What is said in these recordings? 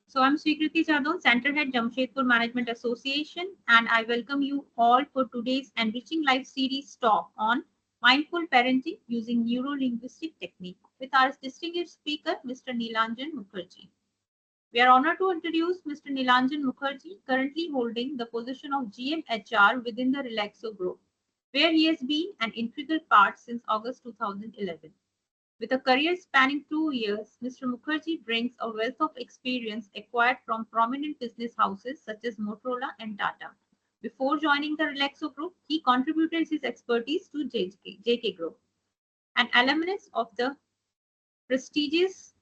So I'm Srikriti Jadon, Center Head, Jamshedpur Management Association, and I welcome you all for today's Enriching Life series talk on mindful parenting using neuro-linguistic technique with our distinguished speaker, Mr. Nilanjan Mukherjee. We are honored to introduce Mr. Nilanjan Mukherjee, currently holding the position of GM HR within the Relaxo Group, where he has been an integral part since August 2011. With a career spanning 2 years, Mr. Mukherjee brings a wealth of experience acquired from prominent business houses such as Motorola and Tata. Before joining the Relaxo Group, he contributed his expertise to JK Group. An alumnus of the prestigious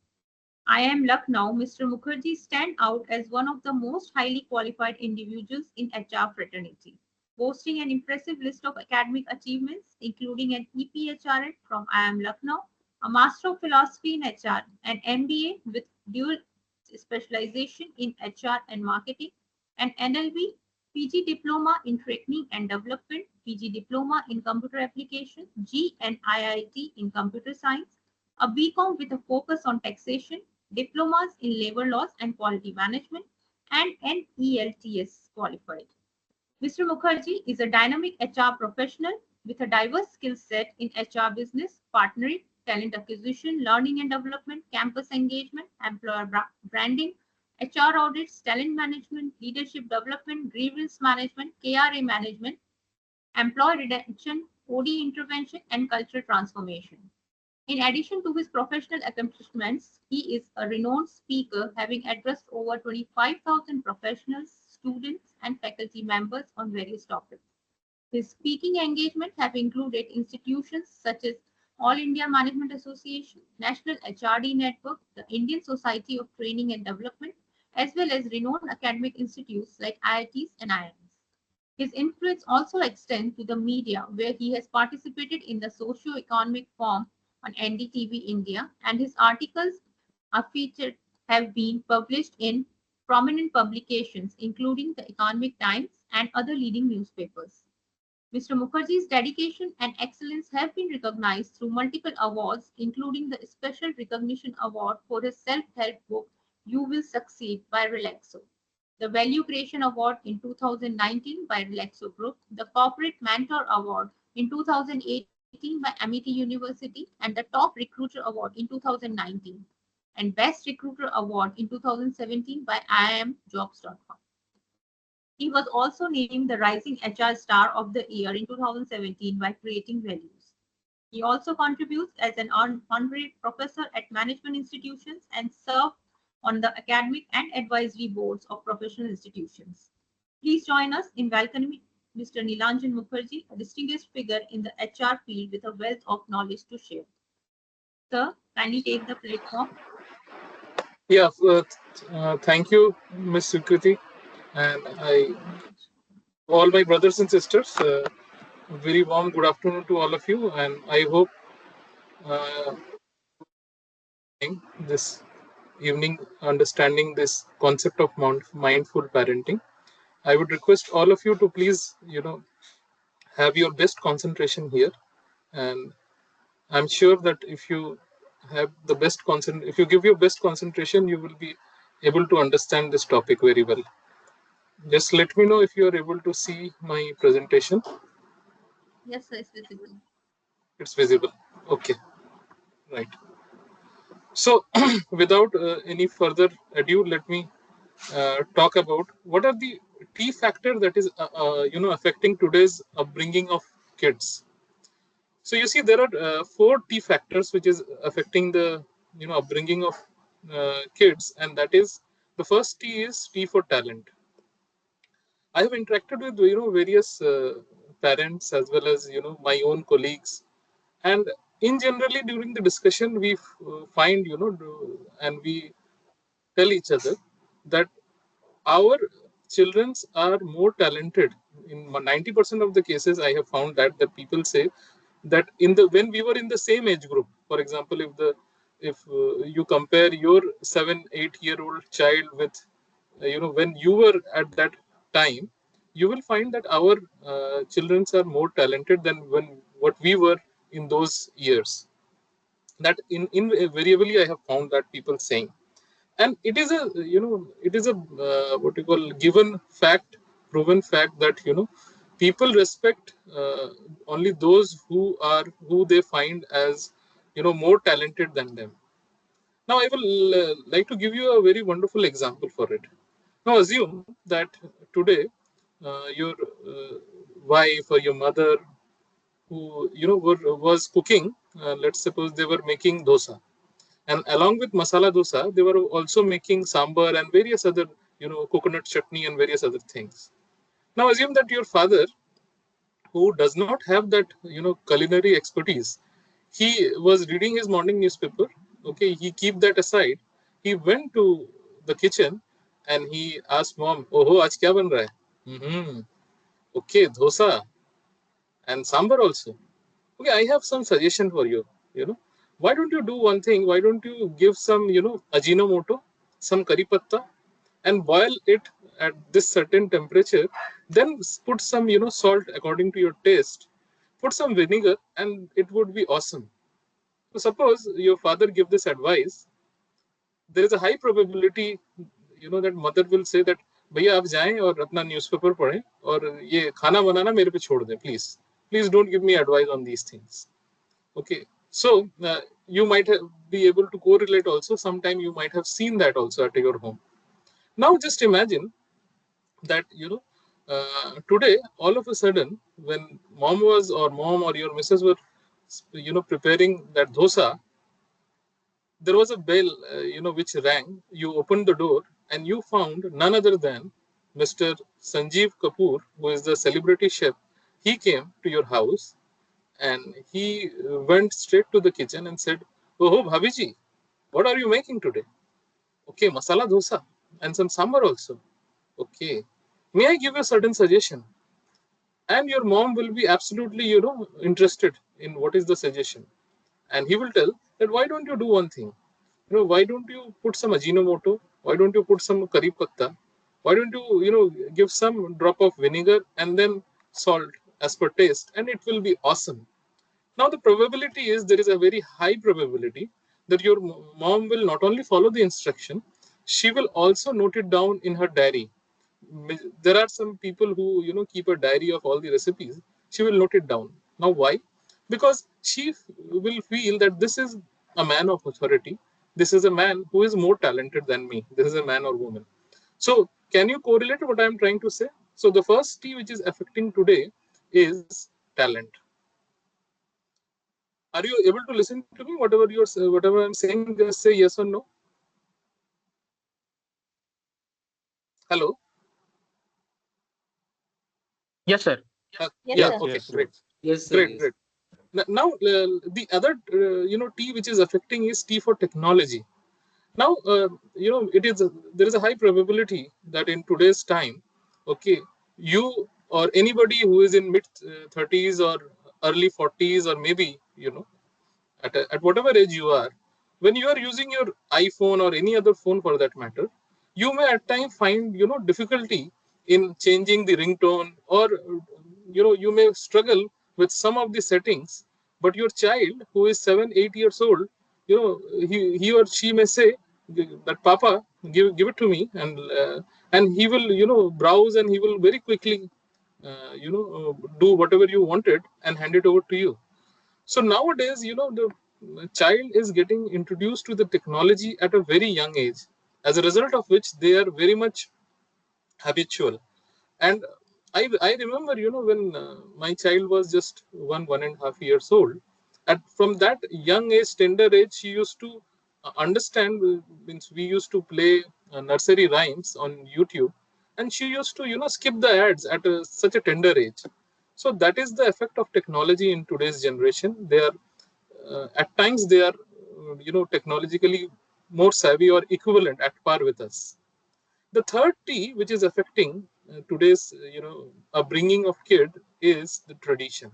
IIM Lucknow, Mr. Mukherjee stands out as one of the most highly qualified individuals in HR fraternity, boasting an impressive list of academic achievements, including an EPHRA from IIM Lucknow, a Master of Philosophy in HR, an MBA with dual specialization in HR and marketing, an NLB, PG Diploma in Training and Development, PG Diploma in Computer Application, G and IIT in Computer Science, a BCom with a focus on taxation, diplomas in labor laws and quality management, and an E.L.S qualified. Mr. Mukherjee is a dynamic HR professional with a diverse skill set in HR business, partnering, talent acquisition, learning and development, campus engagement, employer branding, HR audits, talent management, leadership development, grievance management, KRA management, employee retention, OD intervention, and cultural transformation. In addition to his professional accomplishments, he is a renowned speaker, having addressed over 25,000 professionals, students, and faculty members on various topics. His speaking engagements have included institutions such as All India Management Association, National HRD Network, the Indian Society of Training and Development, as well as renowned academic institutes like IITs and IIMs. His influence also extends to the media, where he has participated in the socio-economic forum on NDTV India, and his articles are featured have been published in prominent publications, including the Economic Times and other leading newspapers. Mr. Mukherjee's dedication and excellence have been recognized through multiple awards, including the Special Recognition Award for his self-help book, You Will Succeed by Relaxo, the Value Creation Award in 2019 by Relaxo Group, the Corporate Mentor Award in 2018 by Amity University, and the Top Recruiter Award in 2019, and Best Recruiter Award in 2017 by IIMjobs.com. He was also named the Rising HR Star of the Year in 2017 by Creating Values. He also contributes as an honorary professor at management institutions and served on the academic and advisory boards of professional institutions. Please join us in welcoming Mr. Nilanjan Mukherjee, a distinguished figure in the HR field with a wealth of knowledge to share. Sir, kindly take the platform. Yeah, thank you, Ms. Sukriti, and all my brothers and sisters. Very warm good afternoon to all of you, and I hope uh, this evening understanding this concept of mindful parenting. I would request all of you to please, have your best concentration here, and I'm sure that if you have the if you give your best concentration, you will be able to understand this topic very well. Just let me know if you are able to see my presentation. Yes, sir, it's visible. It's visible. Okay, right. So, without any further ado, let me talk about what are the key factor that is, affecting today's upbringing of kids. So you see, there are four T factors which is affecting the upbringing of kids, and that is the first T is T for talent. I have interacted with various parents as well as my own colleagues, and in generally during the discussion we find and we tell each other that our children are more talented. In 90% of the cases, I have found that people say that when we were in the same age group, for example, if you compare your 7-8 year old child with when you were at that time, you will find that our children are more talented than when what we were in those years. That invariably I have found that people saying. And it is a, it is a what you call given fact, proven fact that people respect only those who they find as more talented than them. Now I will like to give you a very wonderful example for it. Now assume that today your wife or your mother who was cooking, let's suppose they were making dosa, and along with masala dosa they were also making sambar and various other coconut chutney and various other things. Now assume that your father, who does not have that culinary expertise, he was reading his morning newspaper. Okay, he keep that aside. He went to the kitchen and he asked mom, "Oh, aaj kya ban raha hai?" Okay, dosa and sambar also. Okay, I have some suggestion for you. You know, why don't you do one thing? Why don't you give some ajinomoto, some curry patta, and boil it at this certain temperature? Then put some salt according to your taste. Put some vinegar, and it would be awesome. So suppose your father give this advice, there is a high probability that mother will say that भैया आप जाएं और अपना newspaper पढ़ें और ये खाना बनाना मेरे पे छोड़ दें, please don't give me advice on these things. Okay, so you might be able to correlate also. Sometime you might have seen that also at your home. Now just imagine that today all of a sudden when mom or your missus were preparing that dosa, there was a bell which rang. You opened the door and you found none other than Mr. Sanjeev Kapoor, who is the celebrity chef. He came to your house and he went straight to the kitchen and said, "Oh, Bhabiji, what are you making today?" "Okay, masala dosa and some sambar also." "Okay, may I give a certain suggestion?" And your mom will be absolutely interested in what is the suggestion, and he will tell that, "Why don't you do one thing? Why don't you put some ajinomoto? Why don't you put some curry patta? Why don't you give some drop of vinegar and then salt as per taste, and it will be awesome." Now the probability is, there is a very high probability that your mom will not only follow the instruction, she will also note it down in her diary. There are some people who keep a diary of all the recipes. She will note it down. Now why? Because she will feel that this is a man of authority. This is a man who is more talented than me. This is a man or woman. So can you correlate what I am trying to say? So the first T which is affecting today is talent. Are you able to listen to me? Whatever I'm saying, just say yes or no. Hello. Yes, sir. Yes, Yeah. sir. Okay. Yes, Great. yes. Yes, sir. Great. Yes. Great. Now the other T which is affecting is T for technology. Now it is there is a high probability that in today's time, okay, you or anybody who is in mid 30s or early 40s, or maybe at whatever age you are, when you are using your iPhone or any other phone for that matter, you may at times find difficulty in changing the ringtone, or you may struggle with some of the settings. But your child who is 7 8 years old, he or she may say that, "Papa, give it to me," and he will browse, and he will very quickly do whatever you wanted and hand it over to you. So nowadays, the child is getting introduced to the technology at a very young age, as a result of which they are very much habitual. And I remember, when my child was just 1.5 years old, from that young age, tender age, she used to understand. Means we used to play nursery rhymes on YouTube, and she used to skip the ads at such a tender age. So that is the effect of technology in today's generation. They are at times they are technologically more savvy or equivalent at par with us. The third T which is affecting today's upbringing of kid is the tradition.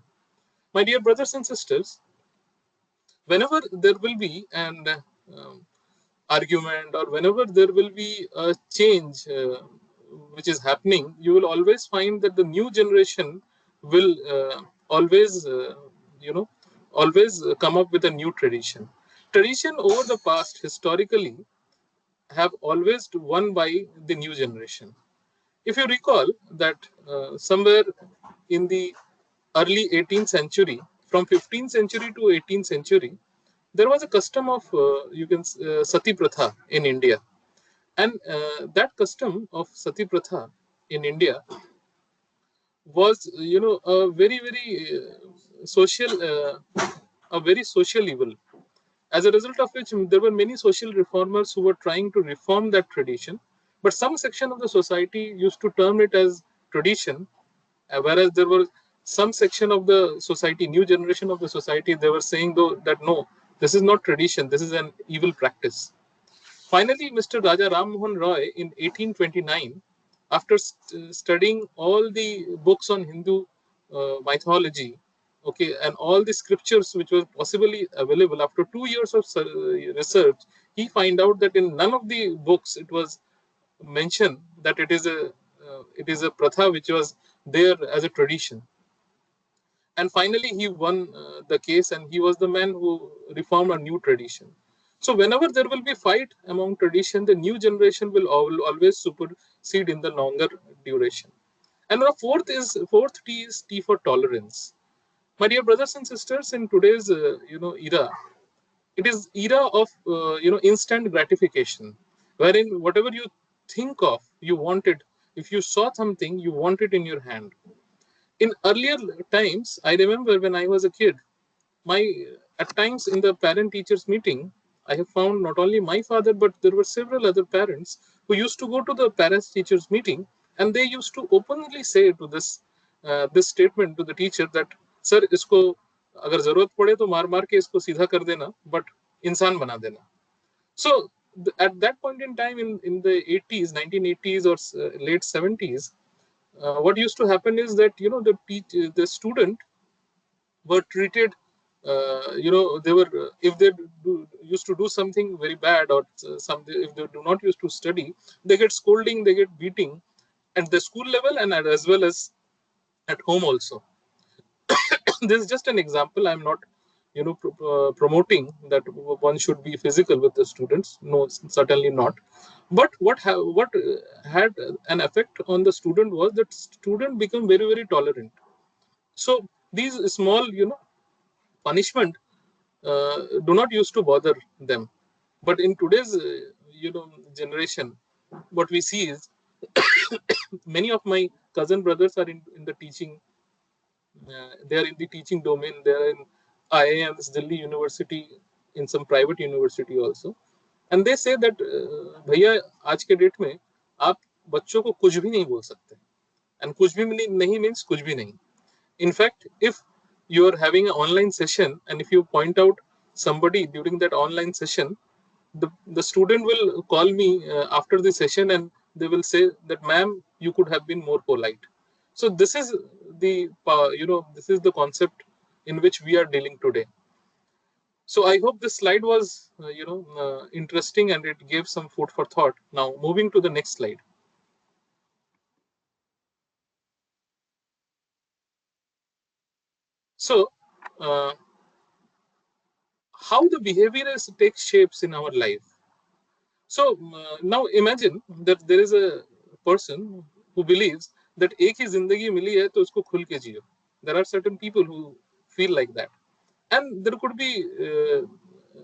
My dear brothers and sisters, whenever there will be an argument, or whenever there will be a change which is happening, you will always find that the new generation will always you know always come up with a new tradition. Tradition over the past historically have always won by the new generation. If you recall that somewhere in the early 18th century, from 15th century to 18th century, there was a custom of sati pratha in India, and that custom of sati pratha in India was, a very social evil. As a result of which, there were many social reformers who were trying to reform that tradition, but some section of the society used to term it as tradition, whereas there were some section of the society, new generation of the society, they were saying though that no, this is not tradition, this is an evil practice. Finally, Mr. Raja Ram Mohan Roy in 1829, after studying all the books on Hindu mythology, okay, and all the scriptures which were possibly available, after 2 years of research, he find out that in none of the books it was mentioned that it is a pratha which was there as a tradition. And finally he won the case, and he was the man who reformed a new tradition. So whenever there will be fight among tradition, the new generation will always supersede in the longer duration. And the fourth T is T for tolerance. My dear brothers and sisters, in today's era, it is era of instant gratification, wherein whatever you think of, you want it. If you saw something, you want it in your hand. In earlier times, I remember when I was a kid, my at times in the parent teachers meeting, I have found not only my father, but there were several other parents who used to go to the parents teachers meeting, and they used to openly say to this statement to the teacher that, sir, isko अगर जरूरत पड़े तो मार मार के इसको सीधा कर देना, but इंसान बना देना. So at that point in time, in the 80s, 1980s, or late 70s, what used to happen is that the student were treated, they were, if they used to do something very bad, or something, if they do not used to study, they get scolding, they get beating at the school level, and as well as at home also. This is just an example. I'm not promoting that one should be physical with the students, no, certainly not. But what had an effect on the student was that student become very, very tolerant. So these small punishment do not used to bother them. But in today's generation, what we see is many of my cousin brothers are in the teaching. They are in the teaching domain. They are in IIMs, Delhi University, in some private university also. And they say that भैया आज के date में आप बच्चों को कुछ भी नहीं बोल सकते. And कुछ भी नहीं means कुछ भी नहीं. In fact, if you are having an online session, and if you point out somebody during that online session, the student will call me after the session, and they will say that, ma'am, you could have been more polite. So this is the concept in which we are dealing today. So I hope this slide was interesting, and it gave some food for thought. Now moving to the next slide. So how the behaviors take shapes in our life. So now imagine that there is a person who believes that एक ही जिंदगी मिली है तो उसको खुल के जियो. There are certain people who feel like that, and there could be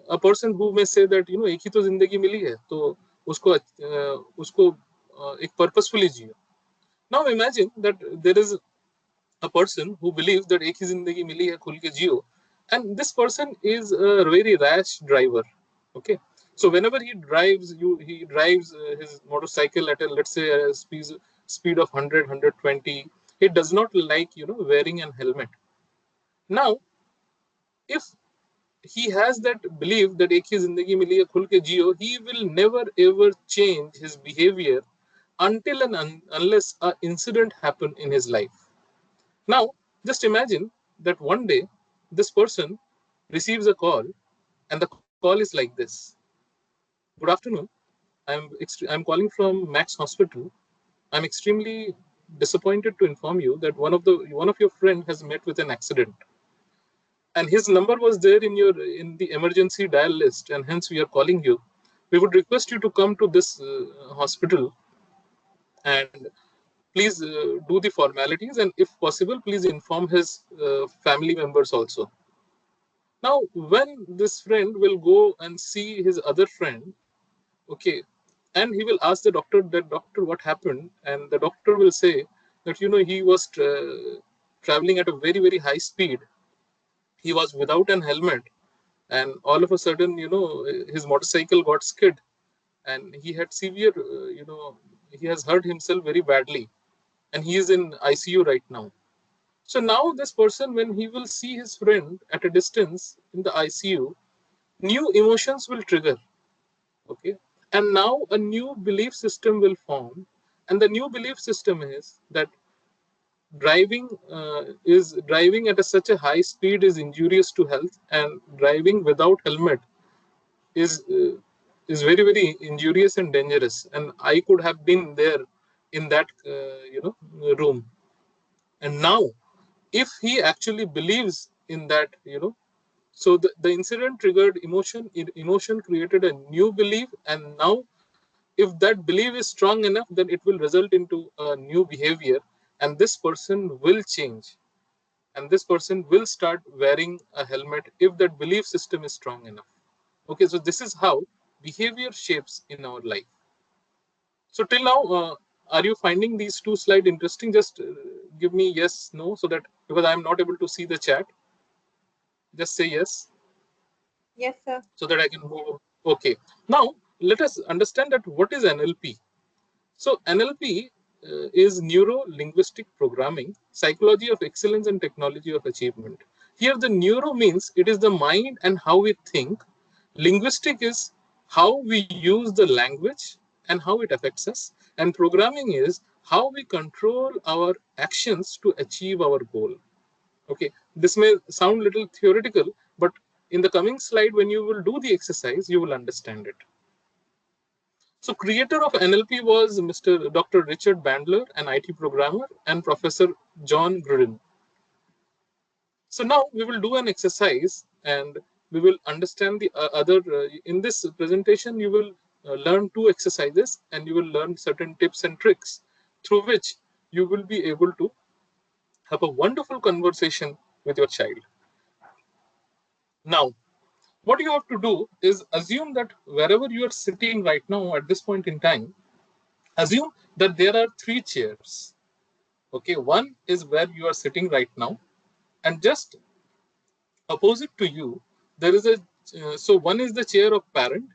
a person who may say that एक ही तो जिंदगी मिली है तो उसको एक purposefully Jio. Now imagine that there is a person who believes that एक ही जिंदगी मिली है खुल के जियो, and this person is a very rash driver. Okay, so whenever he drives his motorcycle at a, let's say, a speed of 100, 120. He does not like wearing an helmet. Now if he has that belief that एक ही जिंदगी मिली है खुल के जियो, he will never ever change his behavior until and unless a incident happen in his life. Now just imagine that one day this person receives a call, and the call is like this. Good afternoon. I'm calling from Max Hospital. I'm extremely disappointed to inform you that one of your friend has met with an accident, and his number was there in the emergency dial list, and hence we are calling you. we would request you to come to this hospital and please do the formalities, and if possible, please inform his family members also. Now, when this friend will go and see his other friend, okay, and he will ask the doctor that, doctor, what happened? And the doctor will say that, he was traveling at a very, very high speed. He was without an helmet, and all of a sudden, his motorcycle got skid, and he had severe, he has hurt himself very badly, and he is in ICU right now. So now this person, when he will see his friend at a distance in the ICU, new emotions will trigger. Okay. And now a new belief system will form. And the new belief system is that driving at such a high speed is injurious to health, and driving without helmet is uh, is very, very injurious and dangerous. And I could have been there in that room. And now, if he actually believes in that, so the incident triggered emotion. Emotion created a new belief, and now, if that belief is strong enough, then it will result into a new behavior, and this person will change, and this person will start wearing a helmet if that belief system is strong enough. Okay, so this is how behavior shapes in our life. So till now, are you finding these two slides interesting? Just give me yes, no, so that, because I am not able to see the chat, just say yes, Yes, sir. so that I can move. Okay. Now let us understand that what is NLP. So NLP is Neuro Linguistic Programming, Psychology of Excellence and Technology of Achievement. Here the neuro means it is the mind and how we think. Linguistic is how we use the language and how it affects us. And programming is how we control our actions to achieve our goal. Okay, this may sound a little theoretical, but in the coming slide, when you will do the exercise, you will understand it. So creator of NLP was Mr. Dr. Richard Bandler, an IT programmer, and Professor John Gruden. So now we will do an exercise and we will understand the other. In this presentation, you will learn two exercises and you will learn certain tips and tricks through which you will be able to have a wonderful conversation with your child. Now, what you have to do is assume that wherever you are sitting right now at this point in time, assume that there are three chairs. Okay, one is where you are sitting right now, and just opposite to you, there is a so one is the chair of parent,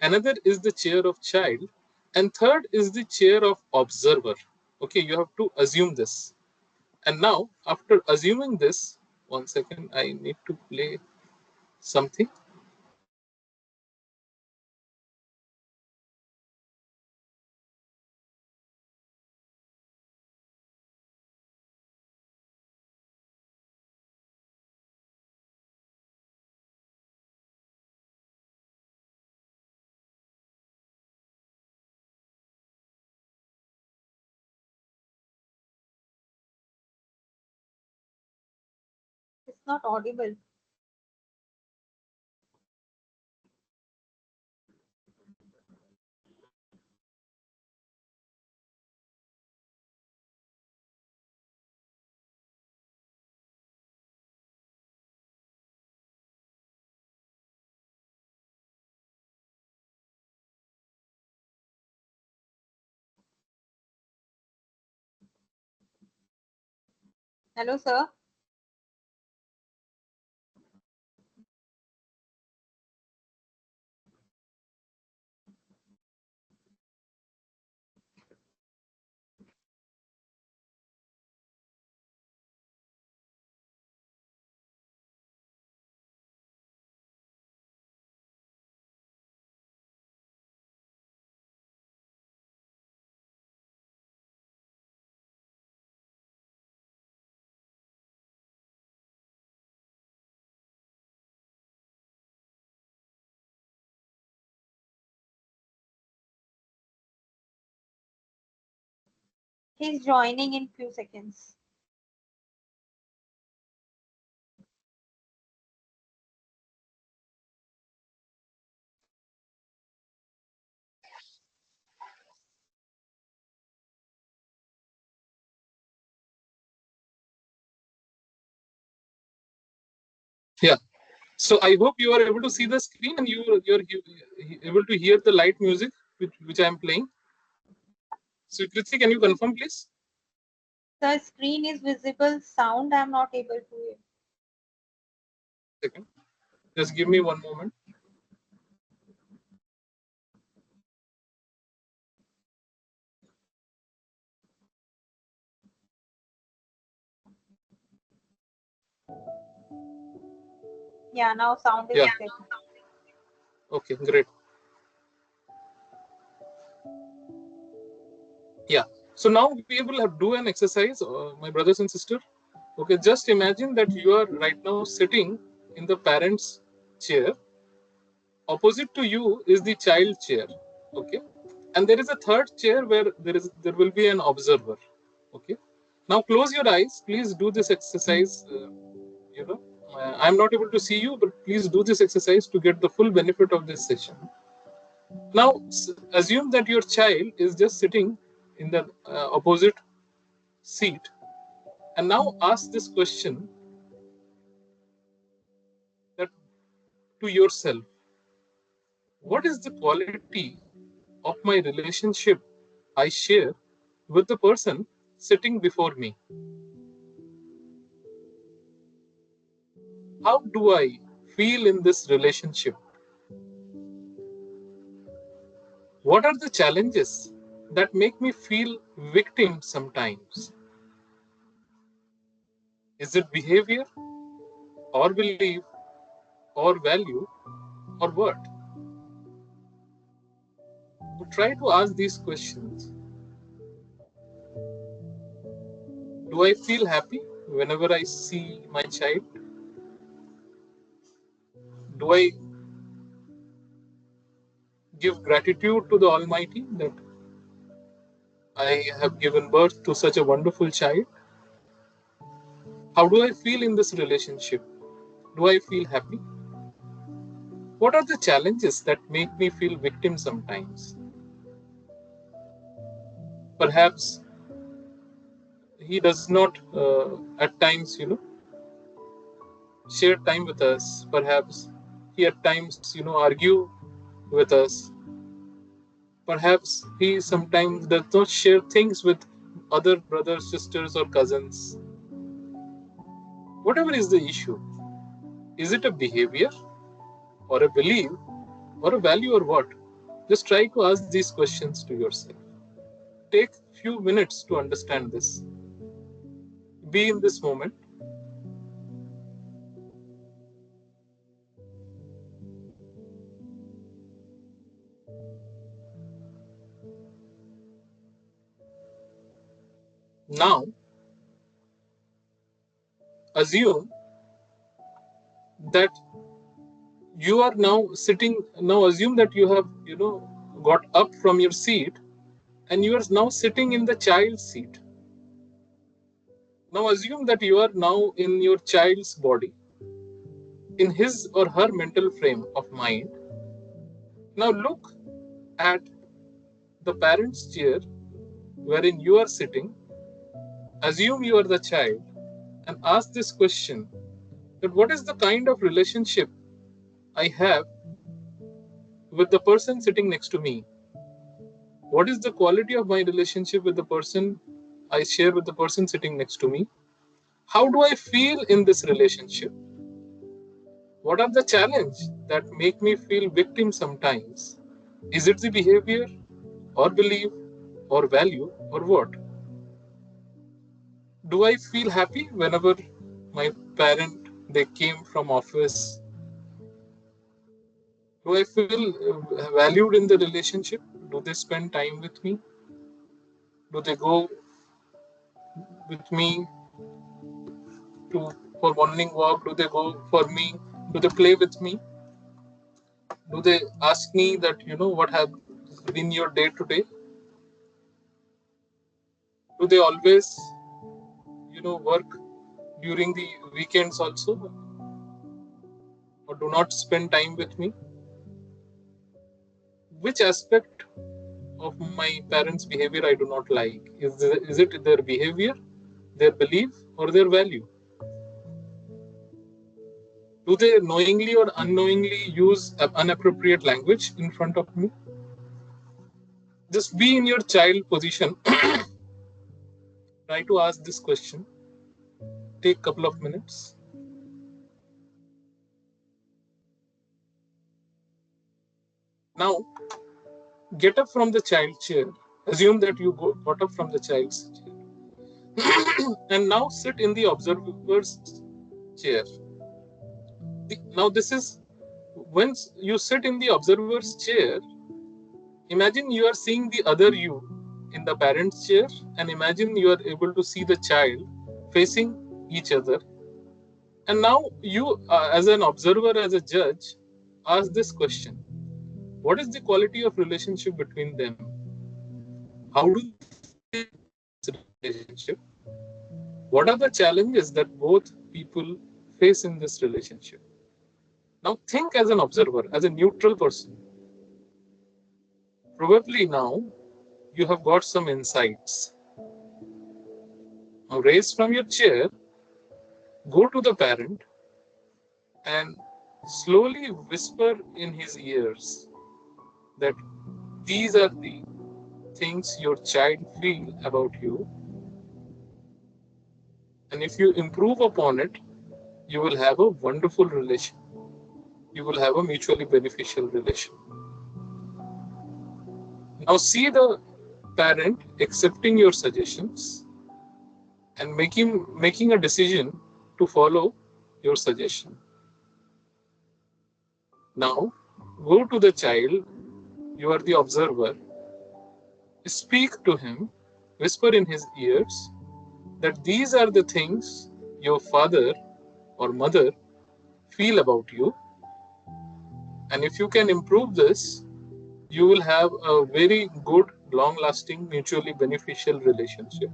another is the chair of child, and third is the chair of observer. Okay, you have to assume this. And now, after assuming this, one second, I need to play something. It's not audible. Hello, sir. He's joining in few seconds. Yeah. So I hope you are able to see the screen and you're able to hear the light music which I am playing. So Krithi, can you confirm, please? The screen is visible. Sound I'm not able to hear. Second. Just give me one moment. Yeah, now sound is Yeah. better. Okay, great. Yeah. So now we will have do an exercise, my brothers and sisters. Okay, just imagine that you are right now sitting in the parent's chair. Opposite to you is the child chair. Okay, and there is a third chair where there will be an observer. Okay, now close your eyes. Please do this exercise. You know, I'm not able to see you, but please do this exercise to get the full benefit of this session. Now, assume that your child is just sitting in the opposite seat, and now ask this question that to yourself: what is the quality of my relationship I share with the person sitting before me? How do I feel in this relationship? What are the challenges that make me feel victim sometimes? Is it behavior or belief or value or what? So try to ask these questions. Do I feel happy whenever I see my child? Do I give gratitude to the Almighty that I have given birth to such a wonderful child? How do I feel in this relationship? Do I feel happy? What are the challenges that make me feel victim sometimes? Perhaps he does not, at times, share time with us. Perhaps he at times, argue with us. Perhaps he sometimes does not share things with other brothers, sisters, or cousins. Whatever is the issue, is it a behavior or a belief or a value or what? Just try to ask these questions to yourself. Take few minutes to understand this. Be in this moment. Now, assume that you are now sitting. Now, assume that you have, got up from your seat and you are now sitting in the child's seat. Now, assume that you are now in your child's body, in his or her mental frame of mind. Now, look at the parent's chair wherein you are sitting. Assume you are the child and ask this question: that what is the kind of relationship I have with the person sitting next to me? What is the quality of my relationship with the person I share with the person sitting next to me? How do I feel in this relationship? What are the challenges that make me feel victim sometimes? Is it the behavior or belief or value or what? Do I feel happy whenever my parent they came from office? Do I feel valued in the relationship? Do they spend time with me? Do they go with me to for morning walk? Do they go for me? Do they play with me? Do they ask me that what have been your day today? Do they always work during the weekends also, or do not spend time with me? Which aspect of my parents' behavior I do not like? Is it their behavior, their belief, or their value? Do they knowingly or unknowingly use inappropriate language in front of me? Just be in your child position. Try to ask this question. Take a couple of minutes. Now, get up from the child chair. Assume that you got up from the child's chair. And now sit in the observer's chair. Now, this is once you sit in the observer's chair, imagine you are seeing the other you in the parent's chair, and imagine you are able to see the child facing each other. And now you, as an observer, as a judge, ask this question: what is the quality of relationship between them? How do they feel in this relationship? What are the challenges that both people face in this relationship? Now think as an observer, as a neutral person. Probably now you have got some insights. Now raise from your chair, go to the parent, and slowly whisper in his ears that these are the things your child feel about you, and if you improve upon it, you will have a wonderful relation. You will have a mutually beneficial relation. Now see the parent accepting your suggestions and making a decision to follow your suggestion. Now go to the child, you are the observer, speak to him, whisper in his ears that these are the things your father or mother feel about you, and if you can improve this, you will have a very good, long lasting, mutually beneficial relationship.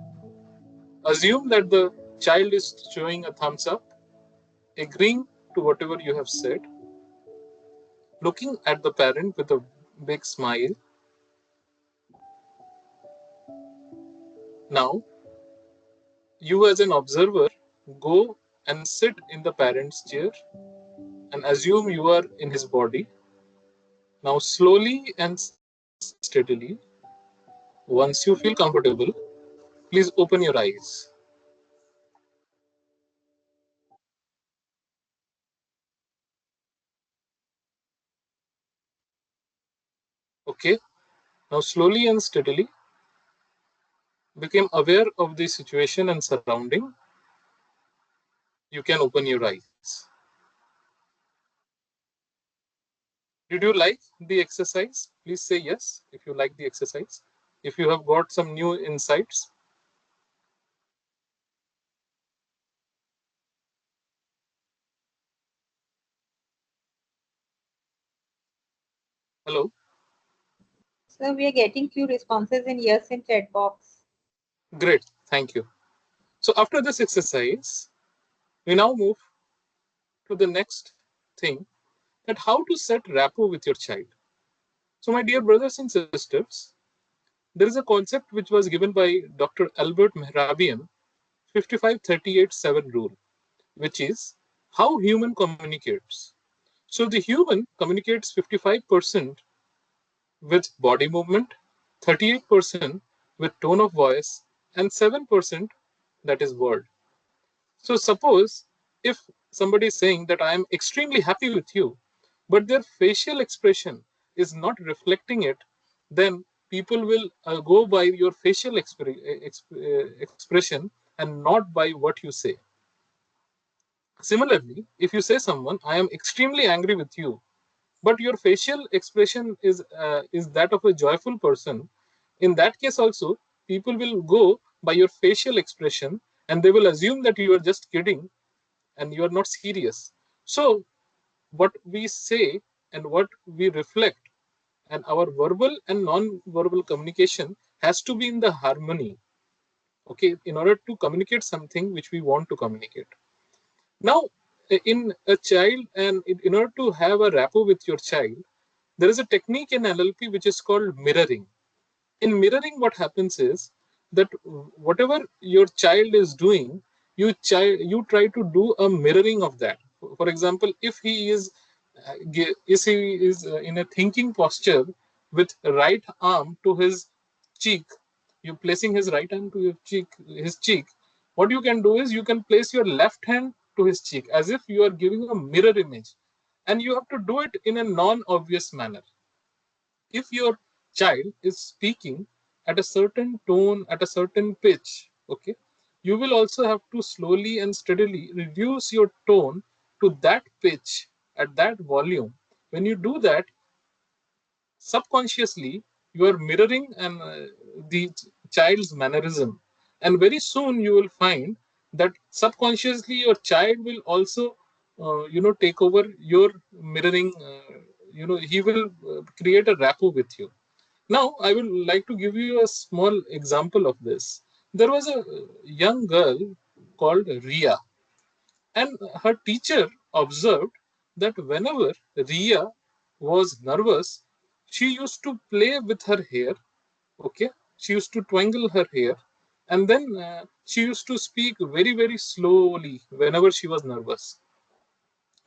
Assume that the child is showing a thumbs up, agreeing to whatever you have said, looking at the parent with a big smile. Now, you as an observer go and sit in the parent's chair and assume you are in his body. Now, slowly and steadily, once you feel comfortable, please open your eyes. Okay, now slowly and steadily become aware of the situation and surrounding. You can open your eyes. Did you like the exercise? Please say yes if you like the exercise. If you have got some new insights. Hello. So we are getting few responses in yes in chat box. Great. Thank you. So after this exercise, we now move to the next thing, that how to set rapport with your child. So my dear brothers and sisters, there is a concept which was given by Dr. Albert Mehrabian, 55-38-7 rule, which is how human communicates. So the human communicates 55% with body movement, 38% with tone of voice, and 7% that is word. So suppose if somebody is saying that I am extremely happy with you, but their facial expression is not reflecting it, then people will go by your facial expression and not by what you say. Similarly, if you say someone, I am extremely angry with you, but your facial expression is that of a joyful person, in that case also people will go by your facial expression and they will assume that you are just kidding and you are not serious. So what we say and what we reflect and our verbal and non-verbal communication has to be in the harmony, okay, in order to communicate something which we want to communicate. Now, in a child, and in order to have a rapport with your child, there is a technique in NLP which is called mirroring. In mirroring, what happens is that whatever your child is doing, you try to do a mirroring of that. For example, if he is in a thinking posture with right arm to his cheek, you placing his right hand to his cheek. What you can do is you can place your left hand to his cheek as if you are giving a mirror image, and you have to do it in a non-obvious manner. If your child is speaking at a certain tone, at a certain pitch, okay, you will also have to slowly and steadily reduce your tone to that pitch at that volume. When you do that, subconsciously you are mirroring the child's mannerism, and very soon you will find that subconsciously your child will also take over your mirroring. He will create a rapport with you. Now I would like to give you a small example of this. There was a young girl called Ria, and her teacher observed that whenever Ria was nervous, she used to play with her hair. Okay, she used to twinkle her hair, and then she used to speak very, very slowly whenever she was nervous,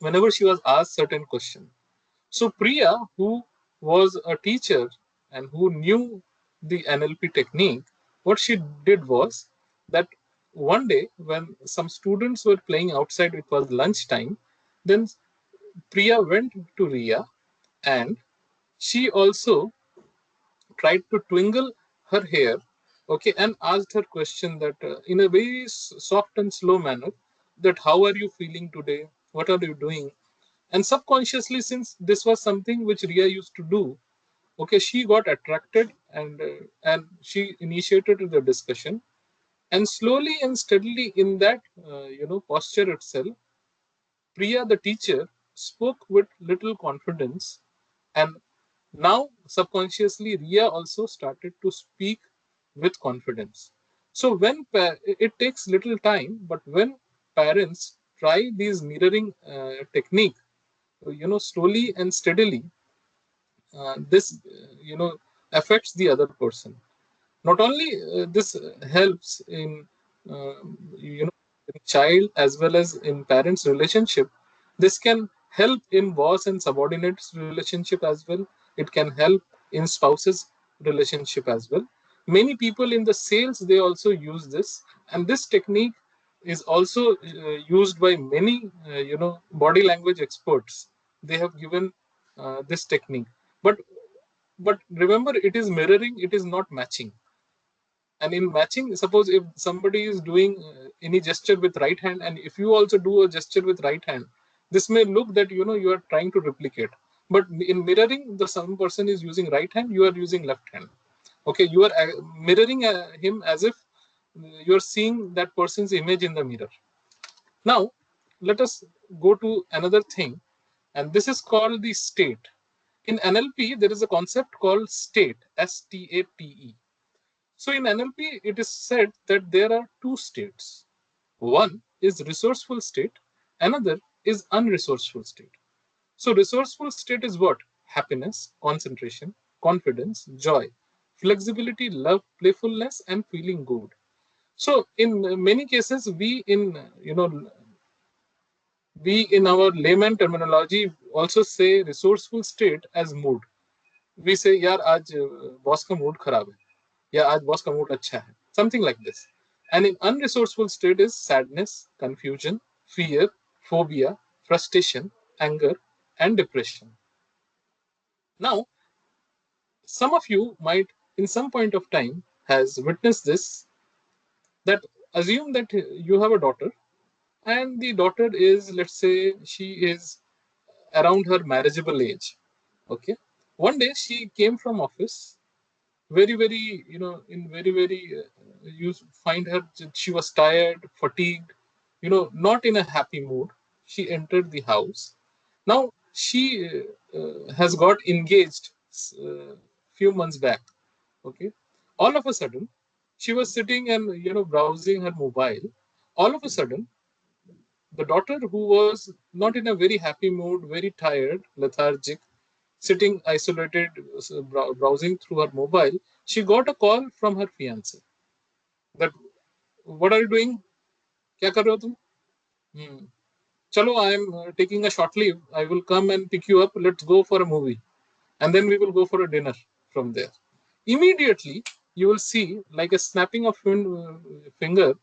whenever she was asked certain question. So Priya, who was a teacher and who knew the NLP technique, what she did was that one day when some students were playing outside, it was lunchtime, then Priya went to Ria, and she also tried to twinkle her hair, okay, and asked her question that in a very soft and slow manner, that how are you feeling today? What are you doing? And subconsciously, since this was something which Ria used to do, okay, she got attracted, and she initiated the discussion, and slowly and steadily in that posture itself, Priya, the teacher, spoke with little confidence, and now subconsciously Ria also started to speak with confidence. So it takes little time, but when parents try these mirroring technique, slowly and steadily, this affects the other person. Not only this helps in uh, you know in child as well as in parents relationship, this can help in boss and subordinates relationship as well. It can help in spouses relationship as well. Many people in the sales, they also use this, and this technique is also used by many body language experts. They have given this technique, but remember, it is mirroring, it is not matching. And in matching, suppose if somebody is doing any gesture with right hand, and if you also do a gesture with right hand, this may look that you are trying to replicate. But in mirroring, the some person is using right hand, you are using left hand. Okay, you are mirroring him as if you are seeing that person's image in the mirror. Now let us go to another thing, and this is called the state. In NLP, there is a concept called state, STATE. So in NLP, it is said that there are two states. One is resourceful state, another is unresourceful state. So resourceful state is what? Happiness, concentration, confidence, joy, flexibility, love, playfulness, and feeling good. So in many cases, we in our layman terminology also say resourceful state as mood. We say, यार आज boss का mood खराब है, या आज boss का mood अच्छा है, something like this. And in unresourceful state is sadness, confusion, fear, phobia, frustration, anger, and depression. Now some of you might in some point of time has witnessed this, that assume that you have a daughter, and the daughter is, let's say, she is around her marriageable age. Okay, one day she came from office, very very in very very you find her, she was tired, fatigued, not in a happy mood. She entered the house. Now she has got engaged few months back. Okay, all of a sudden she was sitting and browsing her mobile. All of a sudden, the daughter, who was not in a very happy mood, very tired, lethargic, sitting isolated, browsing through her mobile, she got a call from her fiance that, what are you doing? क्या कर रहे हो तुम? Hmm. chalo, I am taking a short leave. I will come and pick you up. Let's go for a movie. And then we will go for a dinner from there. Immediately, you will see, like a snapping of finger,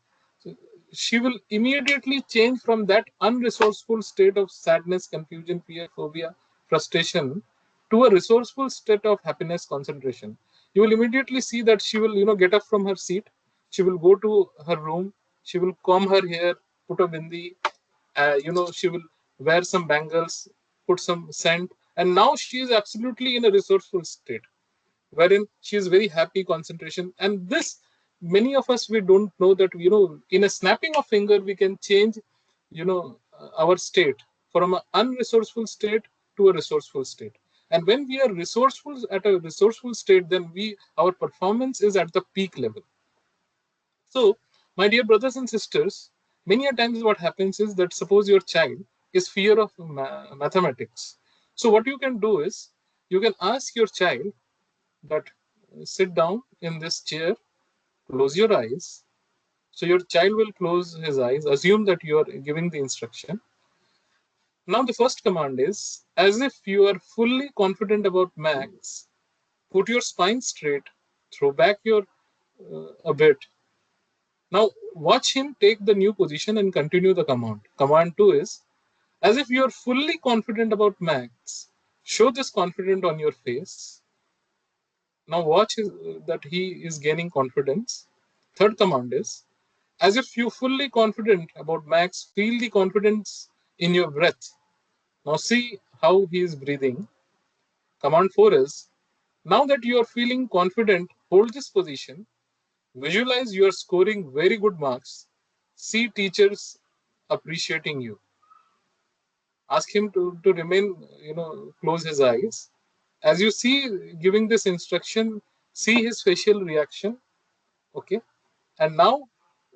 she will immediately change from that unresourceful state of sadness, confusion, fear, phobia, frustration to a resourceful state of happiness, concentration. You will immediately see that she will, get up from her seat. She will go to her room. She will comb her hair, put a bindi, she will wear some bangles, put some scent, and now she is absolutely in a resourceful state wherein she is very happy, concentration. And this, many of us, we don't know that, in a snapping of finger we can change, our state from an unresourceful state to a resourceful state. And when we are resourceful at a resourceful state, then we our performance is at the peak level. So, my dear brothers and sisters, many a times what happens is that, suppose your child is fear of mathematics. So what you can do is, you can ask your child that, sit down in this chair, close your eyes. So your child will close his eyes, assume that you are giving the instruction. Now the first command is, as if you are fully confident about max, put your spine straight, throw back your a bit. Now watch him take the new position and continue the command. Command 2 is, as if you are fully confident about max, show this confidence on your face. Now watch that he is gaining confidence. Third command is, as if you fully confident about max, feel the confidence in your breath. Now see how he is breathing. Command 4 is, now that you are feeling confident, hold this position. Visualize you are scoring very good marks. See teachers appreciating you. Ask him to remain, close his eyes. As you see giving this instruction, see his facial reaction. Okay. And now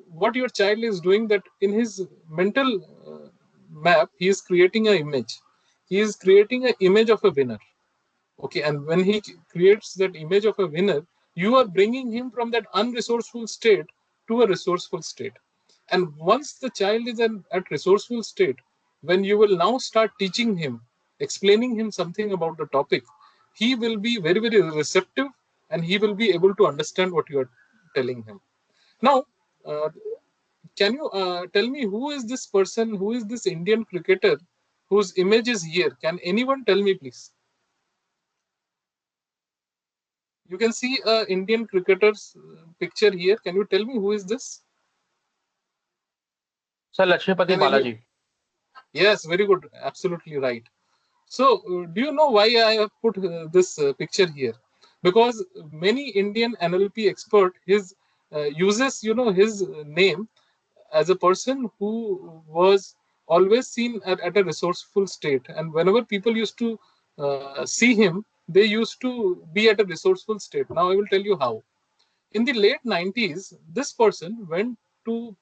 what your child is doing, that in his mental map, he is creating an image. He is creating an image of a winner. Okay. And when he creates that image of a winner, you are bringing him from that unresourceful state to a resourceful state. And once the child is at resourceful state, when you will now start teaching him, explaining him something about the topic, he will be very, very receptive, and he will be able to understand what you are telling him. Now, uh, can you tell me who is this person, who is this Indian cricketer whose image is here? Can anyone tell me, please? You can see a Indian cricketer's picture here. Can you tell me who is this? Sir, Lakshmipati Can any? Balaji. Yes, very good. Absolutely right. So, do you know why I have put this picture here? Because many Indian NLP expert his uses, his name as a person who was always seen at a resourceful state, and whenever people used to see him, they used to be at a resourceful state. Now, I will tell you how. In the late 90s, this person went to,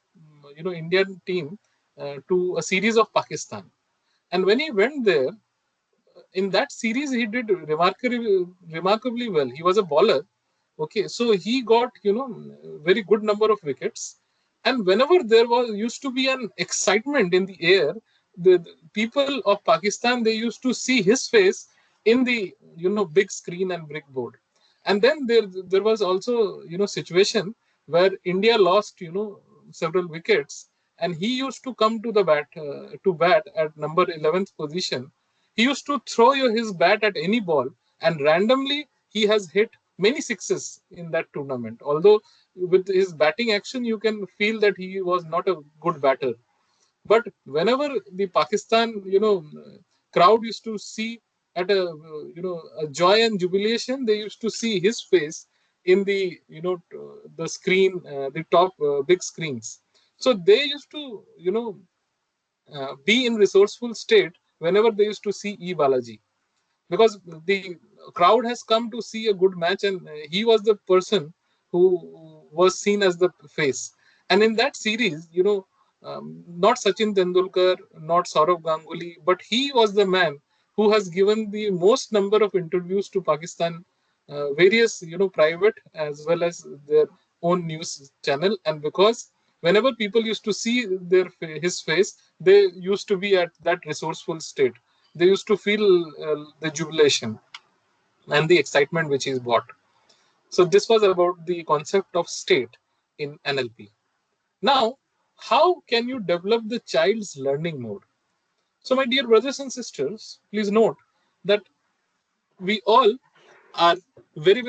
Indian team to a series of Pakistan, and when he went there, in that series he did remarkably well. He was a bowler. Okay, so he got, very good number of wickets. And whenever there was used to be an excitement in the air, the people of Pakistan, they used to see his face in the, big screen and big board. And then there was also, situation where India lost, several wickets, and he used to come to bat at number 11th position. He used to throw his bat at any ball, and randomly he has hit many sixes in that tournament. Although with his batting action, you can feel that he was not a good batter. But whenever the Pakistan, crowd used to see at a joy and jubilation, they used to see his face in the, the screen, the top big screens. So they used to, be in resourceful state whenever they used to see E. Balaji, because the crowd has come to see a good match, and he was the person who was seen as the face. And in that series, not Sachin Tendulkar, not Saurav Ganguly, but he was the man who has given the most number of interviews to Pakistan, various, private as well as their own news channel. And because Whenever people used to see his face, they used to be at that resourceful state. They used to feel the jubilation and the excitement which is brought. So this was about the concept of state in NLP. Now, how can you develop the child's learning mode? So, my dear brothers and sisters, please note that we all are very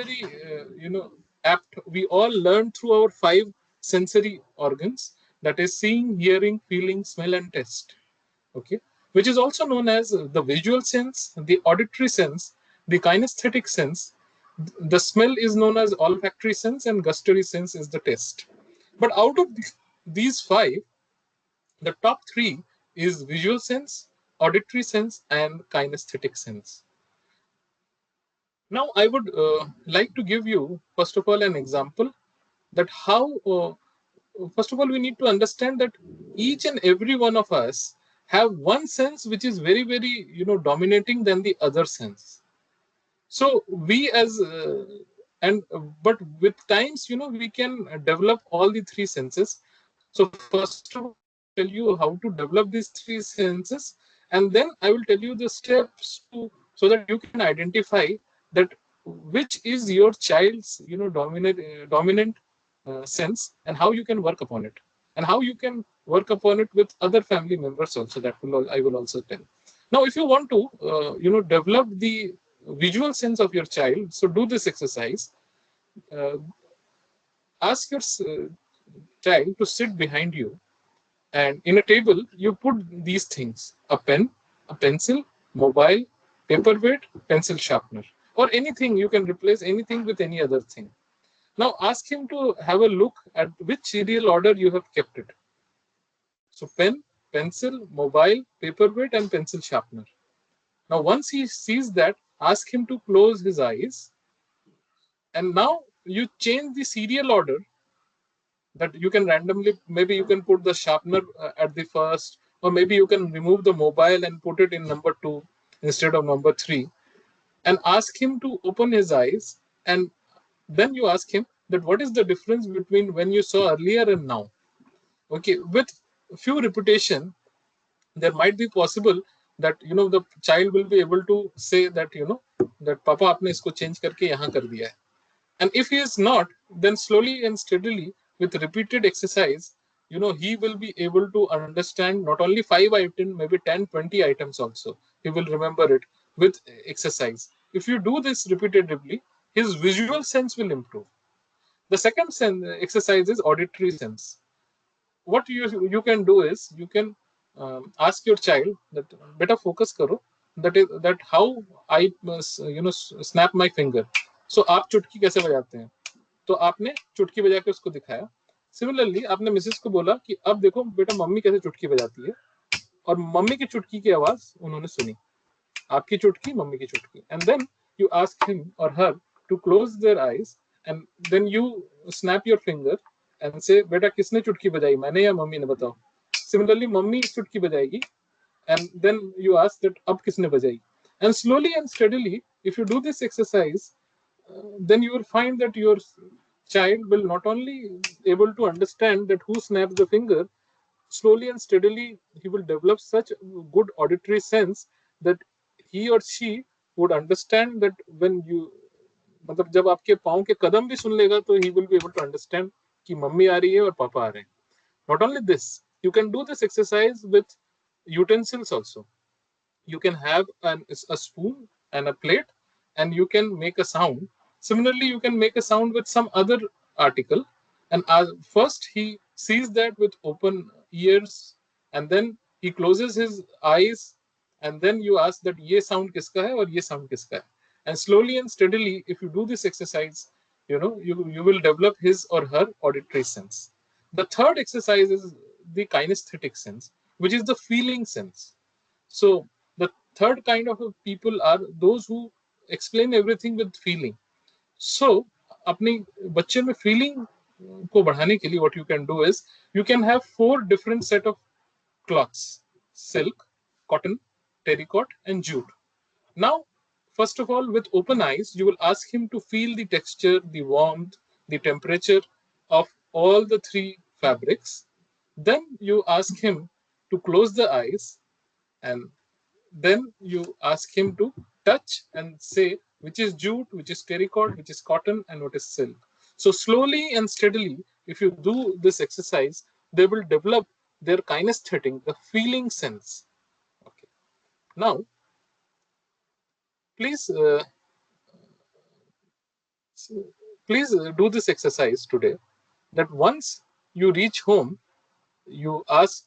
apt. We all learn through our five sensory organs, that is seeing, hearing, feeling, smell, and taste. Okay, which is also known as the visual sense, the auditory sense, the kinesthetic sense. The smell is known as olfactory sense, and gustatory sense is the taste. But out of these five, the top three is visual sense, auditory sense, and kinesthetic sense. Now, I would like to give you, first of all, an example that how, first of all, we need to understand that each and every one of us have one sense which is very dominating than the other sense. So we as and but with times, we can develop all the three senses. So first of all, I will tell you how to develop these three senses, and then I will tell you the steps to, so that you can identify that which is your child's dominant sense, and how you can work upon it, and how you can work upon it with other family members also. That will I will also tell. Now, if you want to develop the visual sense of your child, so do this exercise. uh, Ask your child to sit behind you, and in a table you put these things: a pen, a pencil, mobile, paperweight, pencil sharpener, or anything. You can replace anything with any other thing. Now ask him to have a look at which serial order you have kept it. So pen, pencil, mobile, paperweight, and pencil sharpener. Now once he sees that, ask him to close his eyes, and now you change the serial order. That you can randomly, maybe you can put the sharpener at the first, or maybe you can remove the mobile and put it in number 2 instead of number 3, and ask him to open his eyes. And then you ask him that what is the difference between when you saw earlier and now. Okay, with few repetition, there might be possible that the child will be able to say that that papa आपने इसको change करके यहाँ कर दिया है. And if he is not, then slowly and steadily, with repeated exercise, he will be able to understand not only 5 items, maybe 10, 20 items also. He will remember it with exercise. If you do this repetitively, his visual sense will improve. The second exercise is auditory sense. What you can do is you can ask your child that better focus karo, that how I snap my finger. So आप चुटकी कैसे बजाते हैं? तो आपने चुटकी बजा के उसको दिखाया. सिमिलरली आपने मिसेस को बोला कि अब देखो बेटा मम्मी कैसे चुटकी बजाती है, और मम्मी की चुटकी की आवाज उन्होंने सुनी. आपकी चुटकी, मम्मी की चुटकी. And then you ask him or her to close their eyes, and then you snap your finger and say बेटा किसने चुटकी बजाई, मैंने या मम्मी ने, बताओ. Similarly मम्मी चुटकी बजाएगी, and then you ask that अब किसने बजाई. And slowly and steadily, if you do this exercise, then you will find that your child will not only able to understand that who snaps the finger. Slowly and steadily he will develop such good auditory sense that he or she would understand that when you, मतलब जब आपके पाँव के कदम भी सुन लेगा, तो he will be able to understand कि mummy आ रही है और पापा आ रहे हैं. Not only this, you can do this exercise with utensils also. You can have a spoon and a plate, and you can make a sound. Similarly, you can make a sound with some other article. And first he sees that with open ears, and then he closes his eyes, and then you ask that ye sound kiska hai or ye sound kiska hai. And slowly and steadily, if you do this exercise, you will develop his or her auditory sense. The third exercise is the kinesthetic sense, which is the feeling sense. So the third kind of people are those who explain everything with feeling. So अपने बच्चे में feeling को बढ़ाने के लिए what you can do is you can have 4 different set of cloths: silk, cotton, terracotta, and jute. Now, first of all, with open eyes, you will ask him to feel the texture, the warmth, the temperature of all the 3 fabrics. Then you ask him to close the eyes, and then you ask him to touch and say which is jute, which is terracotta, which is cotton, and what is silk. So slowly and steadily, if you do this exercise, they will develop their kinesthetic, the feeling sense. Okay. Now, please, please do this exercise today. That once you reach home, you ask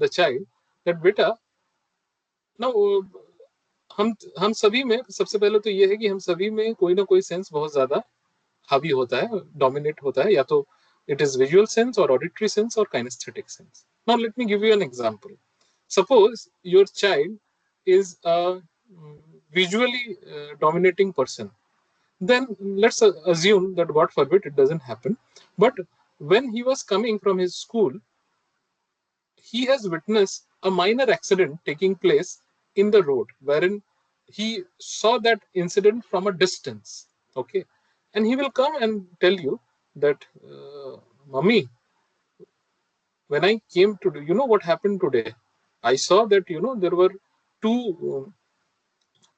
the child that beta, now हम सभी में सबसे पहले तो ये है कि हम सभी में कोई ना कोई सेंस बहुत ज्यादा हावी होता है, डोमिनेट होता है, या तो it is visual sense or auditory sense or kinesthetic sense. Now let me give you an example. Suppose your child is a visually dominating person. Then let's assume that, God forbid, it doesn't happen. But when he was coming from his school, he has witnessed a minor accident taking place in the road, wherein he saw that incident from a distance. Okay. And he will come and tell you that, Mummy, when I came to, what happened today? I saw that, there were two